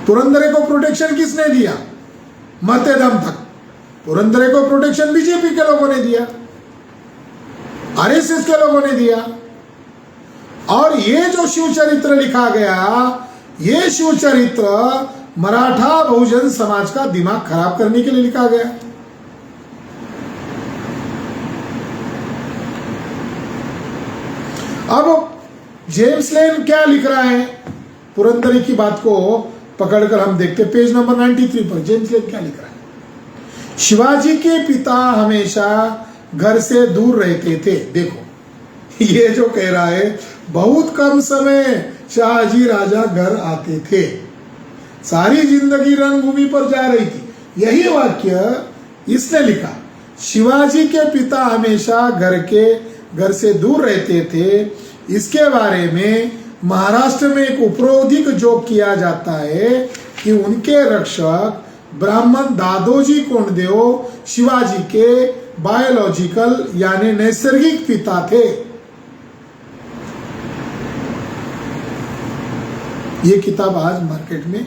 पुरंदरे को प्रोटेक्शन किसने दिया? मरते दम तक पुरंदरे को प्रोटेक्शन बीजेपी के लोगों ने दिया, आरएसएस के लोगों ने दिया। और ये जो शिव चरित्र लिखा गया, ये शिव चरित्र मराठा बहुजन समाज का दिमाग खराब करने के लिए लिखा गया। अब जेम्स लेन क्या लिख रहा है? पुरंदरे की बात को पकड़कर हम देखते, पेज नंबर 93 पर जेम्स लेन क्या लिख रहा है? शिवाजी के पिता हमेशा घर से दूर रहते थे। देखो, ये जो कह रहा है, बहुत कम समय शाहजी राजा घर आते थे, सारी जिंदगी रणभूमि पर जा रही थी। यही वाक्य इसने लिखा, शिवाजी के पिता हमेशा घर से दूर रहते थे। इसके बारे में महाराष्ट्र में एक उपरोधिक जोक किया जाता है कि उनके रक्षक ब्राह्मण दादोजी कोंडदेव शिवाजी के बायोलॉजिकल यानी नैसर्गिक पिता थे। ये किताब आज मार्केट में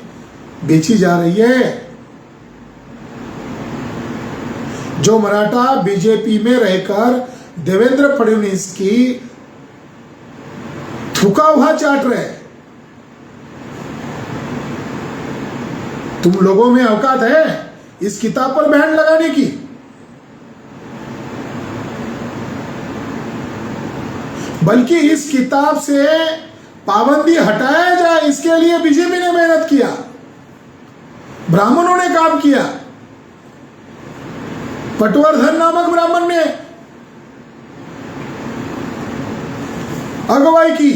बेची जा रही है। जो मराठा बीजेपी में रहकर देवेंद्र फडणवीस की थूका हुआ चाट रहे, तुम लोगों में औकात है इस किताब पर बैन लगाने की? बल्कि इस किताब से पाबंदी हटाया जाए, इसके लिए बीजेपी ने मेहनत किया, ब्राह्मणों ने काम किया। पटवर्धन नामक ब्राह्मण ने अगुवाई की।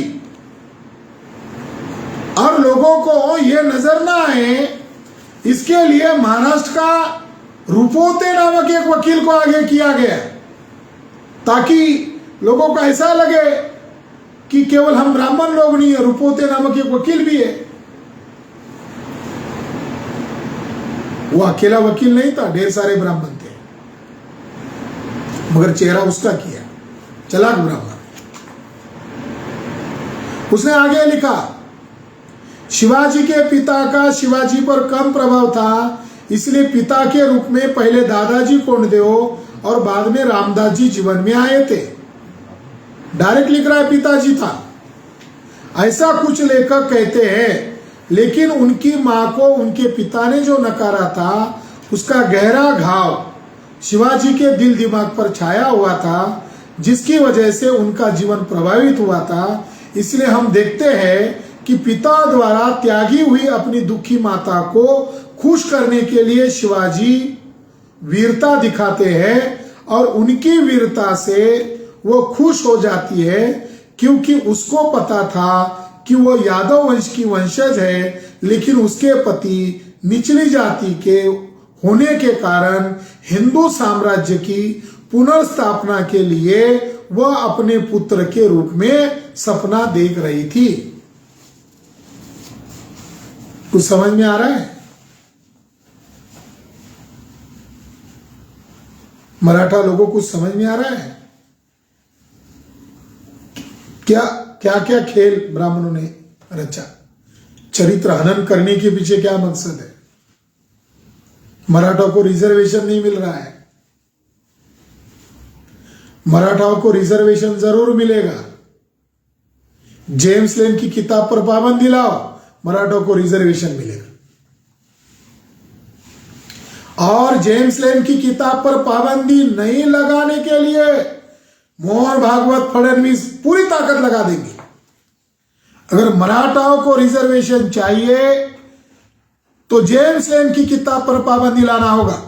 और लोगों को यह नजर ना आए, इसके लिए महाराष्ट्र का रूपोते नामक एक वकील को आगे किया गया, ताकि लोगों को ऐसा लगे कि केवल हम ब्राह्मण लोग नहीं है, रूपोते नामक एक वकील भी है। वो अकेला वकील नहीं था, ढेर सारे ब्राह्मण थे, मगर चेहरा उसका किया, चालाक ब्राह्मण। उसने आगे लिखा, शिवाजी के पिता का शिवाजी पर कम प्रभाव था, इसलिए पिता के रूप में पहले दादाजी कोंडदेव और बाद में रामदास जी जीवन में आए थे। डायरेक्ट लिख रहा है, पिताजी था, ऐसा कुछ लेखक कहते हैं। लेकिन उनकी मां को उनके पिता ने जो नकारा था, उसका गहरा घाव शिवाजी के दिल दिमाग पर छाया हुआ था, जिसकी वजह से उनका जीवन प्रभावित हुआ था। इसलिए हम देखते हैं कि पिता द्वारा त्यागी हुई अपनी दुखी माता को खुश करने के लिए शिवाजी वीरता दिखाते हैं, और उनकी वीरता से वो खुश हो जाती है, क्योंकि उसको पता था कि वो यादव वंश की वंशज है, लेकिन उसके पति निचली जाति के होने के कारण हिंदू साम्राज्य की पुनर्स्थापना के लिए वह अपने पुत्र के रूप में सपना देख रही थी। कुछ समझ में आ रहा है? मराठा लोगों को समझ में आ रहा है? क्या क्या क्या खेल ब्राह्मणों ने रचा। चरित्र हनन करने के पीछे क्या मकसद है? मराठा को रिजर्वेशन नहीं मिल रहा है, मराठाओं को रिजर्वेशन जरूर मिलेगा। जेम्स लेन की किताब पर पाबंदी लाओ, मराठों को रिजर्वेशन मिलेगा। और जेम्स लेन की किताब पर पाबंदी नहीं लगाने के लिए मोहन भागवत फडणवीस पूरी ताकत लगा देंगे। अगर मराठाओं को रिजर्वेशन चाहिए तो जेम्स लेन की किताब पर पाबंदी लाना होगा।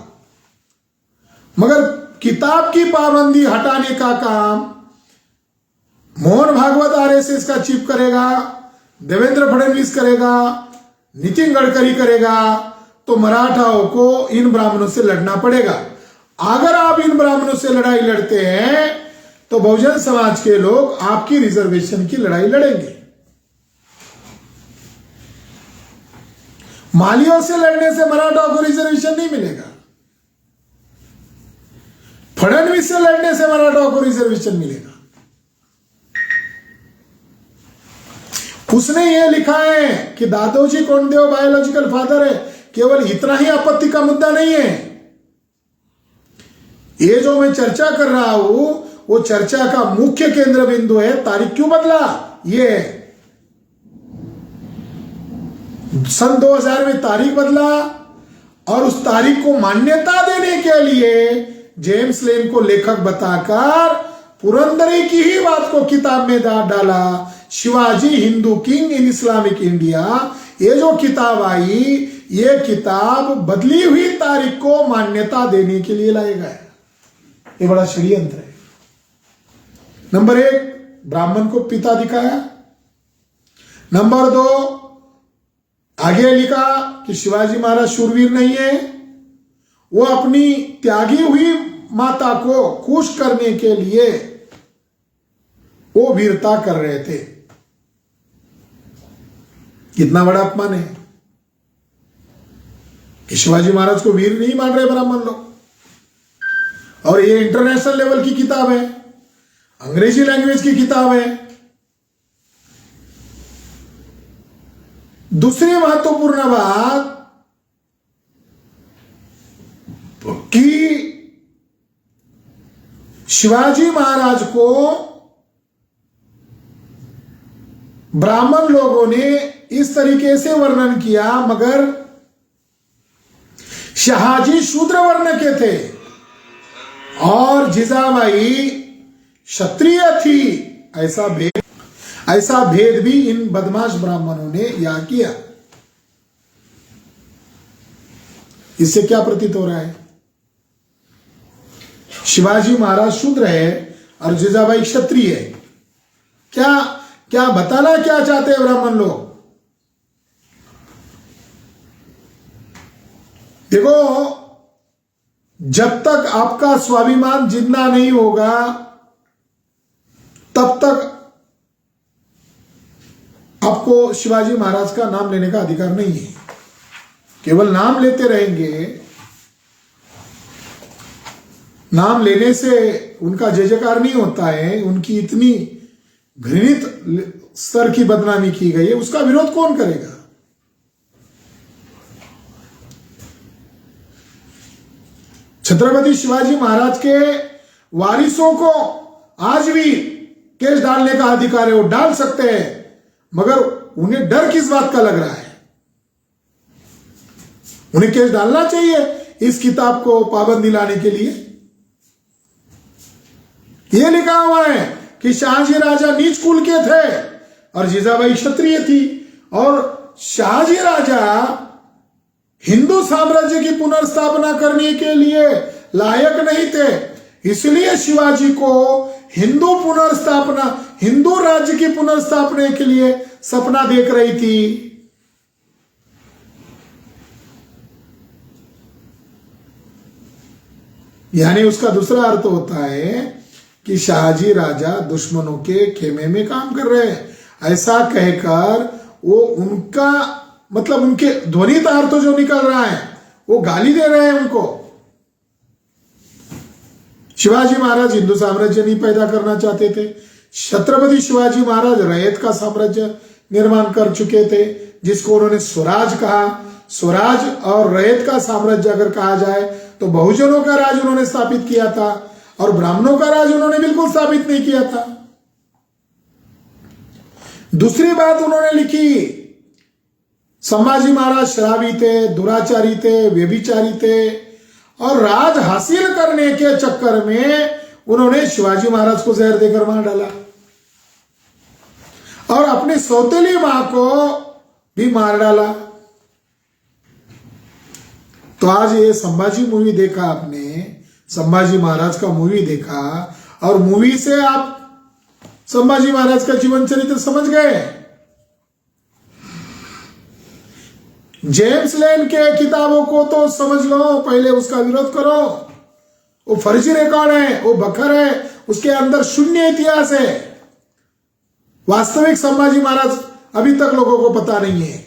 मगर किताब की पाबंदी हटाने का काम मोहन भागवत आरएसएस का चीफ करेगा, देवेंद्र फडणवीस करेगा, नितिन गडकरी करेगा, तो मराठाओं को इन ब्राह्मणों से लड़ना पड़ेगा। अगर आप इन ब्राह्मणों से लड़ाई लड़ते हैं तो बहुजन समाज के लोग आपकी रिजर्वेशन की लड़ाई लड़ेंगे। मालियों से लड़ने से मराठाओं को रिजर्वेशन नहीं मिलेगा, फडणवीस से लड़ने से मराठाओं को रिजर्वेशन मिलेगा। उसने ये लिखा है कि दादोजी कोंडदेव बायोलॉजिकल फादर है, केवल इतना ही आपत्ति का मुद्दा नहीं है। ये जो मैं चर्चा कर रहा हूं वो चर्चा का मुख्य केंद्र बिंदु है। तारीख क्यों बदला? ये सन 2000 में तारीख बदला और उस तारीख को मान्यता देने के लिए जेम्स लेन को लेखक बताकर पुरंदरे की ही बात को किताब में डाला। Shivaji Hindu king in Islamic India, ये जो किताब आई, ये किताब बदली हुई तारीख को मान्यता देने के लिए लाया गया। ये बड़ा षड्यंत्र है। नंबर 1, ब्राह्मण को पिता दिखाया। नंबर 2, आगे लिखा कि शिवाजी महाराज शूरवीर नहीं है, वो अपनी त्यागी हुई माता को खुश करने के लिए वो वीरता कर रहे थे। कितना बड़ा अपमान है कि शिवाजी महाराज को वीर नहीं मान रहे ब्राह्मण लोग। और ये इंटरनेशनल लेवल की किताब है, अंग्रेजी लैंग्वेज की किताब है। दूसरी महत्वपूर्ण बात कि शिवाजी महाराज को ब्राह्मण लोगों ने इस तरीके से वर्णन किया, मगर शहाजी शूद्र वर्ण के थे और जिजाबाई क्षत्रिय थी। ऐसा भेद भी इन बदमाश ब्राह्मणों ने यहां किया। इससे क्या प्रतीत हो रहा है? शिवाजी महाराज शूद्र है और जिजाबाई क्षत्रिय है। क्या बताना क्या चाहते हैं ब्राह्मण लोग? देखो, जब तक आपका स्वाभिमान जिंदा नहीं होगा तब तक आपको शिवाजी महाराज का नाम लेने का अधिकार नहीं है। केवल नाम लेते रहेंगे, नाम लेने से उनका जय जयकार नहीं होता है। उनकी इतनी घृणित स्तर की बदनामी की गई है, उसका विरोध कौन करेगा? छत्रपति शिवाजी महाराज के वारिसों को आज भी केस डालने का अधिकार है, वो डाल सकते हैं, मगर उन्हें डर किस बात का लग रहा है? उन्हें केस डालना चाहिए इस किताब को पाबंदी लाने के लिए। यह लिखा हुआ है कि शाहजी राजा नीच कुल के थे और जिजाबाई क्षत्रिय थी, और शाहजी राजा हिंदू साम्राज्य की पुनर्स्थापना करने के लिए लायक नहीं थे, इसलिए शिवाजी को हिंदू राज्य की पुनर्स्थापना के लिए सपना देख रही थी। यानी उसका दूसरा अर्थ होता है कि शाहजी राजा दुश्मनों के खेमे में काम कर रहे हैं। ऐसा कहकर वो उनका मतलब उनके ध्वनित अर्थ जो निकल रहा है वो गाली दे रहे हैं उनको। शिवाजी महाराज हिंदू साम्राज्य नहीं पैदा करना चाहते थे, छत्रपति शिवाजी महाराज रैयत का साम्राज्य निर्माण कर चुके थे, जिसको उन्होंने स्वराज कहा। स्वराज और रैयत का साम्राज्य अगर कहा जाए तो बहुजनों का राज उन्होंने स्थापित किया था, और ब्राह्मणों का राज उन्होंने बिल्कुल स्थापित नहीं किया था। दूसरी बात उन्होंने लिखी, संभाजी महाराज शराबी थे, दुराचारी थे, व्यभिचारी थे, और राज हासिल करने के चक्कर में उन्होंने शिवाजी महाराज को जहर देकर मार डाला और अपनी सौतेली मां को भी मार डाला। तो आज ये संभाजी मूवी देखा आपने, संभाजी महाराज का मूवी देखा, और मूवी से आप संभाजी महाराज का जीवन चरित्र समझ गए। जेम्स लेन के किताबों को तो समझ लो, पहले उसका विरोध करो। वो फर्जी रिकॉर्ड है, वो बखर है, उसके अंदर शून्य इतिहास है। वास्तविक संभाजी महाराज अभी तक लोगों को पता नहीं है।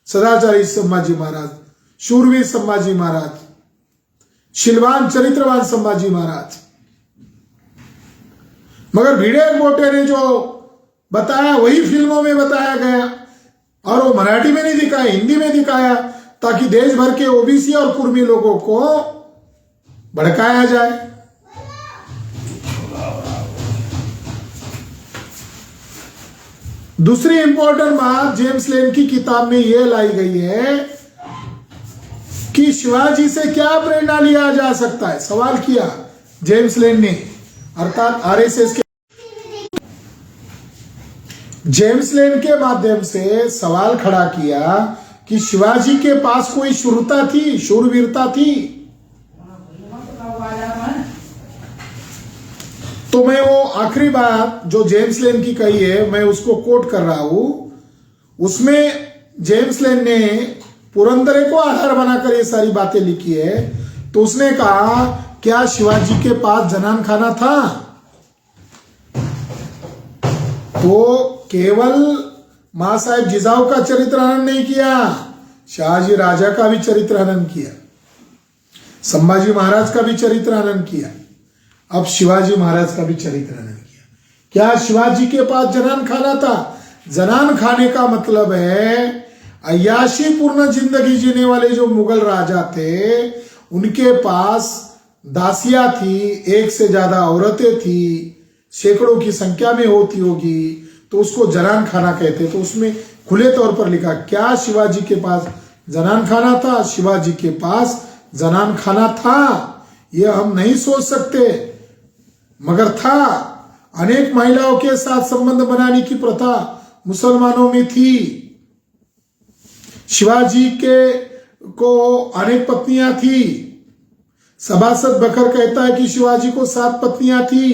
सदाचारी संभाजी महाराज, शूरवीर संभाजी महाराज, शीलवान चरित्रवान संभाजी महाराज। मगर भिड़े बोटे ने जो बताया वही फिल्मों में बताया गया, और वो मराठी में नहीं दिखाया, हिंदी में दिखाया, ताकि देश भर के ओबीसी और कुर्मी लोगों को भड़काया जाए। दूसरी इंपॉर्टेंट बात जेम्स लेन की किताब में यह लाई गई है कि शिवाजी से क्या प्रेरणा लिया जा सकता है। सवाल किया जेम्स लेन ने, अर्थात आरएसएस के जेम्स लेन के माध्यम से सवाल खड़ा किया कि शिवाजी के पास कोई शूरता थी, शूरवीरता थी। तो मैं वो आखिरी बात जो जेम्स लेन की कही है, मैं उसको कोट कर रहा हूं। उसमें जेम्स लेन ने पुरंदरे को आधार बनाकर ये सारी बातें लिखी है। तो उसने कहा, क्या शिवाजी के पास जनान खाना था? तो केवल मां साहेब जिजाऊ का चरित्र हनन नहीं किया, शाहजी राजा का भी चरित्र हनन किया, संभाजी महाराज का भी चरित्र हनन किया, अब शिवाजी महाराज का भी चरित्र हनन किया। क्या शिवाजी के पास जनान खाना था? जनान खाने का मतलब है अय्याशी पूर्ण जिंदगी जीने वाले जो मुगल राजा थे, उनके पास दासियां थी, एक से ज्यादा औरतें थी, सैकड़ों की संख्या में होती होगी, तो उसको जनान खाना कहते। तो उसमें खुले तौर पर लिखा, क्या शिवाजी के पास जनान खाना था? शिवाजी के पास जनान खाना था, यह हम नहीं सोच सकते, मगर था। अनेक महिलाओं के साथ संबंध बनाने की प्रथा मुसलमानों में थी। शिवाजी के को अनेक पत्नियां थी। सभासद बखर कहता है कि शिवाजी को 7 पत्नियां थी,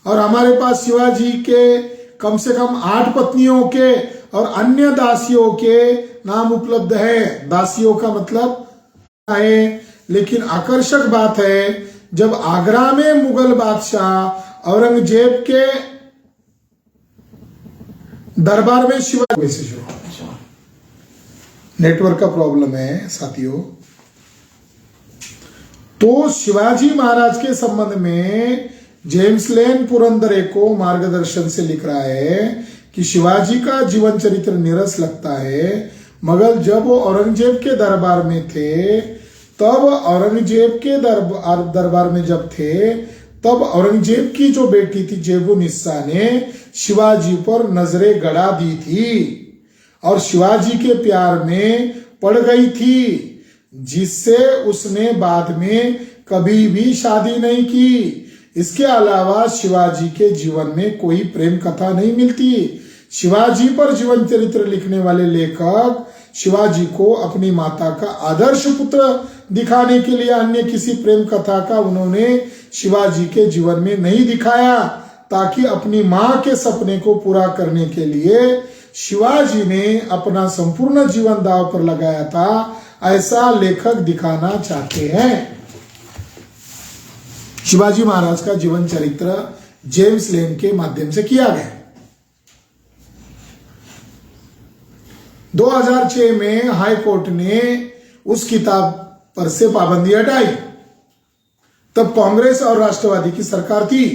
और हमारे पास शिवाजी के कम से कम 8 पत्नियों के और अन्य दासियों के नाम उपलब्ध है। दासियों का मतलब है, लेकिन आकर्षक बात है, जब आगरा में मुगल बादशाह औरंगजेब के दरबार में शिवाजी से शुरू, नेटवर्क का प्रॉब्लम है साथियों। तो शिवाजी महाराज के संबंध में जेम्स लेन पुरंदरे को मार्गदर्शन से लिख रहा है कि शिवाजी का जीवन चरित्र नीरस लगता है, मगर जब वो औरंगजेब के दरबार में थे, तब औरंगजेब के दरबार में जब थे, तब औरंगजेब की जो बेटी थी जेबुनिस्सा ने शिवाजी पर नजरें गड़ा दी थी और शिवाजी के प्यार में पड़ गई थी, जिससे उसने बाद में कभी भी शादी नहीं की। इसके अलावा शिवाजी के जीवन में कोई प्रेम कथा नहीं मिलती। शिवाजी पर जीवन चरित्र लिखने वाले लेखक शिवाजी को अपनी माता का आदर्श पुत्र दिखाने के लिए अन्य किसी प्रेम कथा का उन्होंने शिवाजी के जीवन में नहीं दिखाया, ताकि अपनी मां के सपने को पूरा करने के लिए शिवाजी ने अपना संपूर्ण जीवन दांव पर लगाया था, ऐसा लेखक दिखाना चाहते हैं। शिवाजी महाराज का जीवन चरित्र जेम्स लेन के माध्यम से किया गया। 2006 में हाई कोर्ट ने उस किताब पर से पाबंदी हटाई। तब कांग्रेस और राष्ट्रवादी की सरकार थी।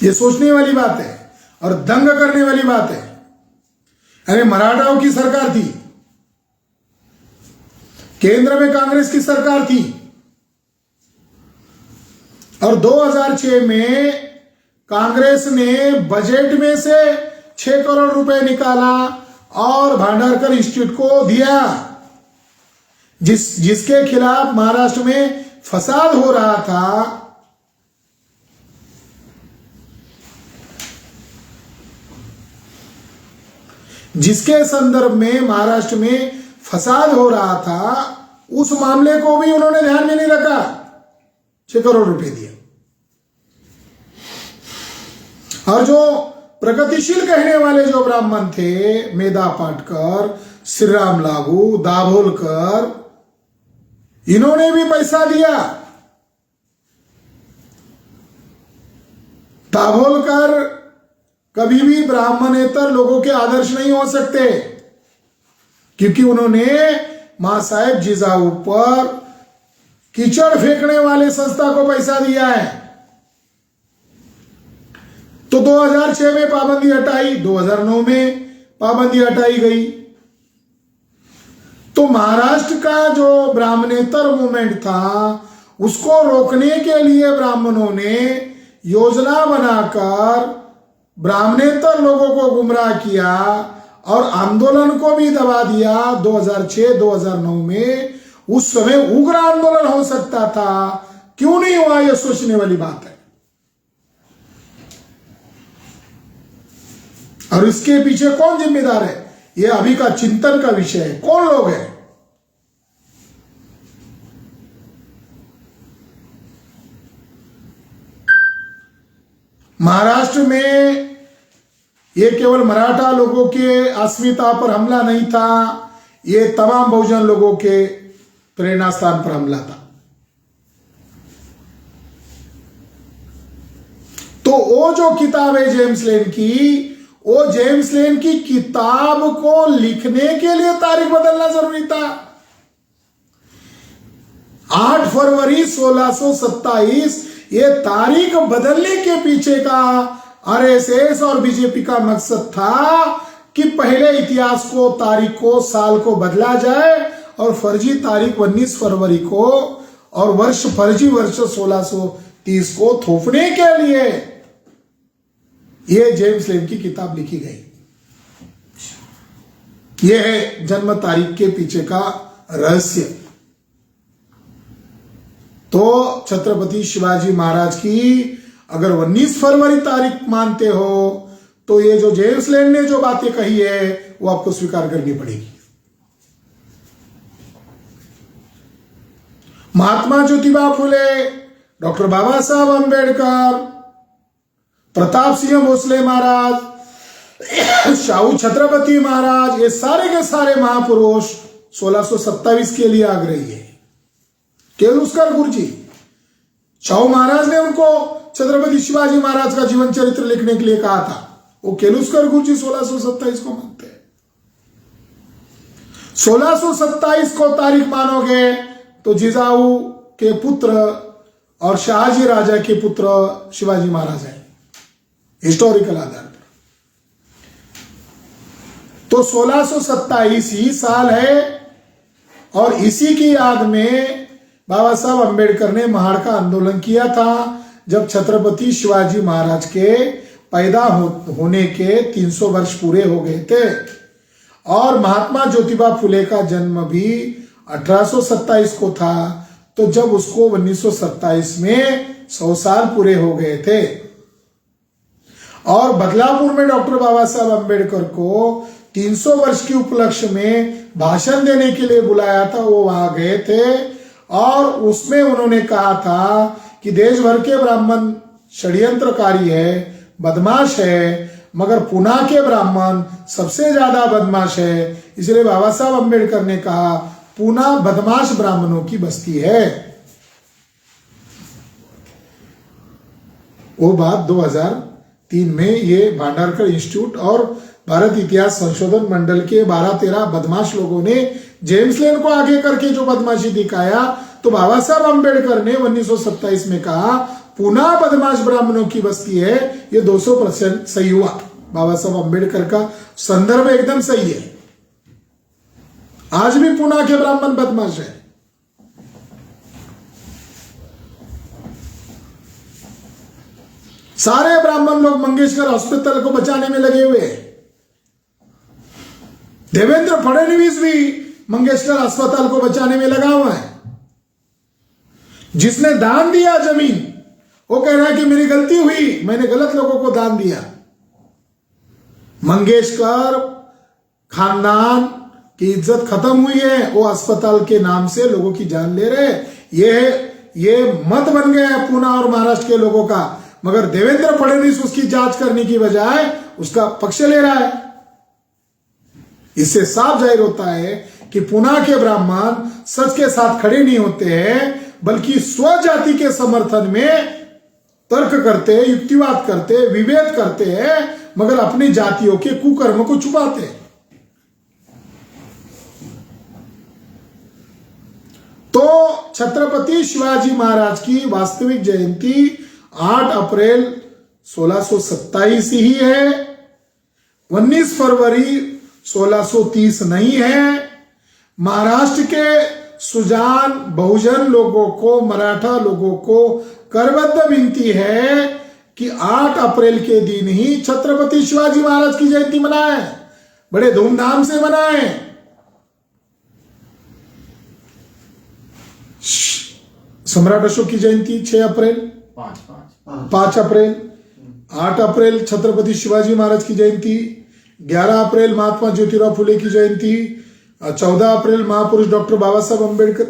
ये सोचने वाली बात है और दंग करने वाली बात है। अरे मराठाओं की सरकार थी, केंद्र में कांग्रेस की सरकार थी और 2006 में कांग्रेस ने बजट में से 6 करोड़ रुपए निकाला और भांडारकर इंस्टीट्यूट को दिया, जिसके खिलाफ महाराष्ट्र में फसाद हो रहा था। जिसके संदर्भ में महाराष्ट्र में फसाद हो रहा था, उस मामले को भी उन्होंने ध्यान में नहीं रखा, 6 करोड़ रुपए दिए। और जो प्रगतिशील कहने वाले जो ब्राह्मण थे, मेधा पाटकर, श्रीराम लागू, दाभोलकर, इन्होंने भी पैसा दिया। दाभोलकर कभी भी ब्राह्मणेतर लोगों के आदर्श नहीं हो सकते, क्योंकि उन्होंने मां साहेब जिजाऊ पर कीचड़ फेंकने वाले संस्था को पैसा दिया है। तो 2006 में पाबंदी हटाई, 2009 में पाबंदी हटाई गई। तो महाराष्ट्र का जो ब्राह्मणेतर मूवमेंट था, उसको रोकने के लिए ब्राह्मणों ने योजना बनाकर ब्राह्मणेतर लोगों को गुमराह किया और आंदोलन को भी दबा दिया। 2006-2009 में उस समय उग्र आंदोलन हो सकता था, क्यों नहीं हुआ, यह सोचने वाली बात है। और इसके पीछे कौन जिम्मेदार है, यह अभी का चिंतन का विषय है। कौन लोग हैं? महाराष्ट्र में यह केवल मराठा लोगों के अस्मिता पर हमला नहीं था, यह तमाम बहुजन लोगों के प्रेरणा स्थान पर हमला था। तो वो जो किताब है जेम्स लेन की, वो जेम्स लेन की किताब को लिखने के लिए तारीख बदलना जरूरी था। 8 फरवरी 1627 ये तारीख बदलने के पीछे का आरएसएस और बीजेपी का मकसद था कि पहले इतिहास को, तारीख को, साल को बदला जाए और फर्जी तारीख 19 फरवरी को और फर्जी वर्ष 1630 को थोपने के लिए यह जेम्स लेन की किताब लिखी गई। यह है जन्म तारीख के पीछे का रहस्य। तो छत्रपति शिवाजी महाराज की अगर 19 फरवरी तारीख मानते हो, तो ये जो जेम्स लेन ने जो बातें कही है वो आपको स्वीकार करनी पड़ेगी। महात्मा ज्योतिबा फुले, डॉक्टर बाबा साहब अंबेडकर, प्रताप सिंह भोसले महाराज, शाहू छत्रपति महाराज, ये सारे के सारे महापुरुष 1627 के लिए आग्रही है। केलुस्कर गुरुजी, शाहू महाराज ने उनको छत्रपति शिवाजी महाराज का जीवन चरित्र लिखने के लिए कहा था, वो केलुस्कर गुरुजी 1627 को मानते हैं। 1627 को तारीख मानोगे तो जिजाऊ के पुत्र और शाहजी राजा के पुत्र शिवाजी महाराज हैं, हिस्टोरिकल आधार पर। तो 1627 ही साल है और इसी की याद में बाबा साहब अंबेडकर ने महाड़ का आंदोलन किया था, जब छत्रपति शिवाजी महाराज के पैदा होने के 300 वर्ष पूरे हो गए थे। और महात्मा ज्योतिबा फुले का जन्म भी 1827 को था, तो जब उसको 1927 में 100 साल पूरे हो गए थे। और बदलापुर में डॉक्टर बाबा साहब अंबेडकर को 300 वर्ष की उपलक्ष्य में भाषण देने के लिए बुलाया था, वो वहां गए थे और उसमें उन्होंने कहा था कि देश भर के ब्राह्मण षड्यंत्रकारी है, बदमाश है, मगर पुणे के ब्राह्मण सबसे ज्यादा बदमाश है। इसलिए बाबा साहब अंबेडकर ने कहा पुणे बदमाश ब्राह्मणों की बस्ती है। वो बात 2003 में ये भांडारकर इंस्टीट्यूट और भारत इतिहास संशोधन मंडल के 12-13 बदमाश लोगों ने जेम्स लेन को आगे करके जो बदमाशी दिखाया, तो बाबा साहब अंबेडकर ने 1927 में कहा पुनः बदमाश ब्राह्मणों की बस्ती है, ये 200% सही हुआ। बाबा साहब अम्बेडकर का संदर्भ एकदम सही है। आज भी पुणे के ब्राह्मण बदमाश है। सारे ब्राह्मण लोग मंगेशकर हॉस्पिटल को बचाने में लगे हुए हैं। देवेंद्र फडणवीस भी मंगेशकर अस्पताल को बचाने में लगा हुआ है। जिसने दान दिया जमीन, वो कह रहा है कि मेरी गलती हुई, मैंने गलत लोगों को दान दिया। मंगेशकर खानदान की इज्जत खत्म हुई है, वो अस्पताल के नाम से लोगों की जान ले रहे। ये मत बन गया है पुणे और महाराष्ट्र के लोगों का, मगर देवेंद्र फडणवीस उसकी जांच करने की बजाय उसका पक्ष ले रहा है। इससे साफ जाहिर होता है कि पुणे के ब्राह्मण सच के साथ खड़े नहीं होते हैं, बल्कि स्वजाति के समर्थन में तर्क करते, युक्तिवाद करते, विभेद करते हैं, मगर अपनी जातियों के कुकर्म को छुपाते हैं। तो छत्रपति शिवाजी महाराज की वास्तविक जयंती 8 अप्रैल 1627 ही है, 19 फरवरी 1630 नहीं है। महाराष्ट्र के सुजान बहुजन लोगों को, मराठा लोगों को करबद्ध विनती है कि 8 अप्रैल के दिन ही छत्रपति शिवाजी महाराज की जयंती मनाएं, बड़े धूमधाम से मनाएं। सम्राट अशोक की जयंती 6 अप्रैल, 5 अप्रैल, 8 अप्रैल छत्रपति शिवाजी महाराज की जयंती, 11 अप्रैल महात्मा ज्योतिराव फुले की जयंती, 14 अप्रैल महापुरुष डॉक्टर बाबा साहब अम्बेडकर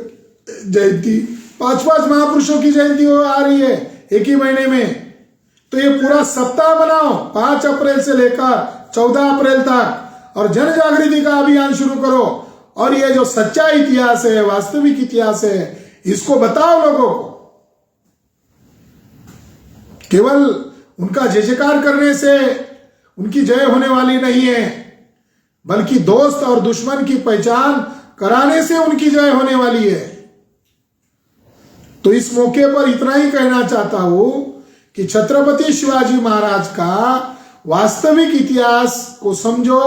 जयंती। 5 महापुरुषों की जयंती हो आ रही है एक ही महीने में। तो ये पूरा सप्ताह बनाओ 5 अप्रैल से लेकर 14 अप्रैल तक, और जन जागृति का अभियान शुरू करो। और ये जो सच्चा इतिहास है, वास्तविक इतिहास है, इसको बताओ लोगों को। केवल उनका जय जयकार करने से उनकी जय होने वाली नहीं है, बल्कि दोस्त और दुश्मन की पहचान कराने से उनकी जय होने वाली है। तो इस मौके पर इतना ही कहना चाहता हूं कि छत्रपति शिवाजी महाराज का वास्तविक इतिहास को समझो।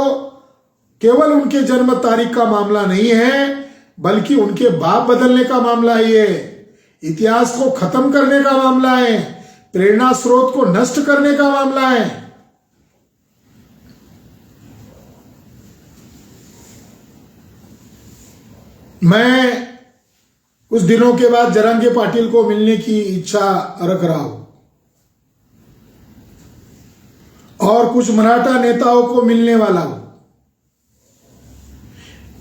केवल उनके जन्म तारीख का मामला नहीं है, बल्कि उनके बाप बदलने का मामला है। ये इतिहास को खत्म करने का मामला है, प्रेरणा स्रोत को नष्ट करने का मामला है। मैं कुछ दिनों के बाद जरांगे पाटिल को मिलने की इच्छा रख रहा हूं, और कुछ मराठा नेताओं को मिलने वाला हूं।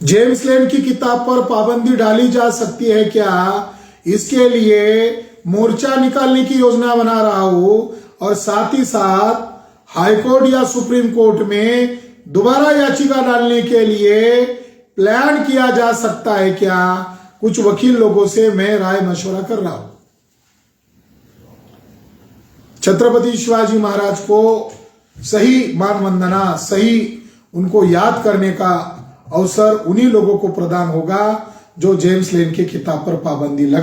जेम्स लैन की किताब पर पाबंदी डाली जा सकती है क्या, इसके लिए मोर्चा निकालने की योजना बना रहा हूं, और साथ ही साथ हाईकोर्ट या सुप्रीम कोर्ट में दोबारा याचिका डालने के लिए प्लान किया जा सकता है क्या, कुछ वकील लोगों से मैं राय मशवरा कर रहा हूं। छत्रपति शिवाजी महाराज को सही मान वंदना, सही उनको याद करने का अवसर उन्हीं लोगों को प्रदान होगा जो जेम्स लेन की किताब पर पाबंदी लगा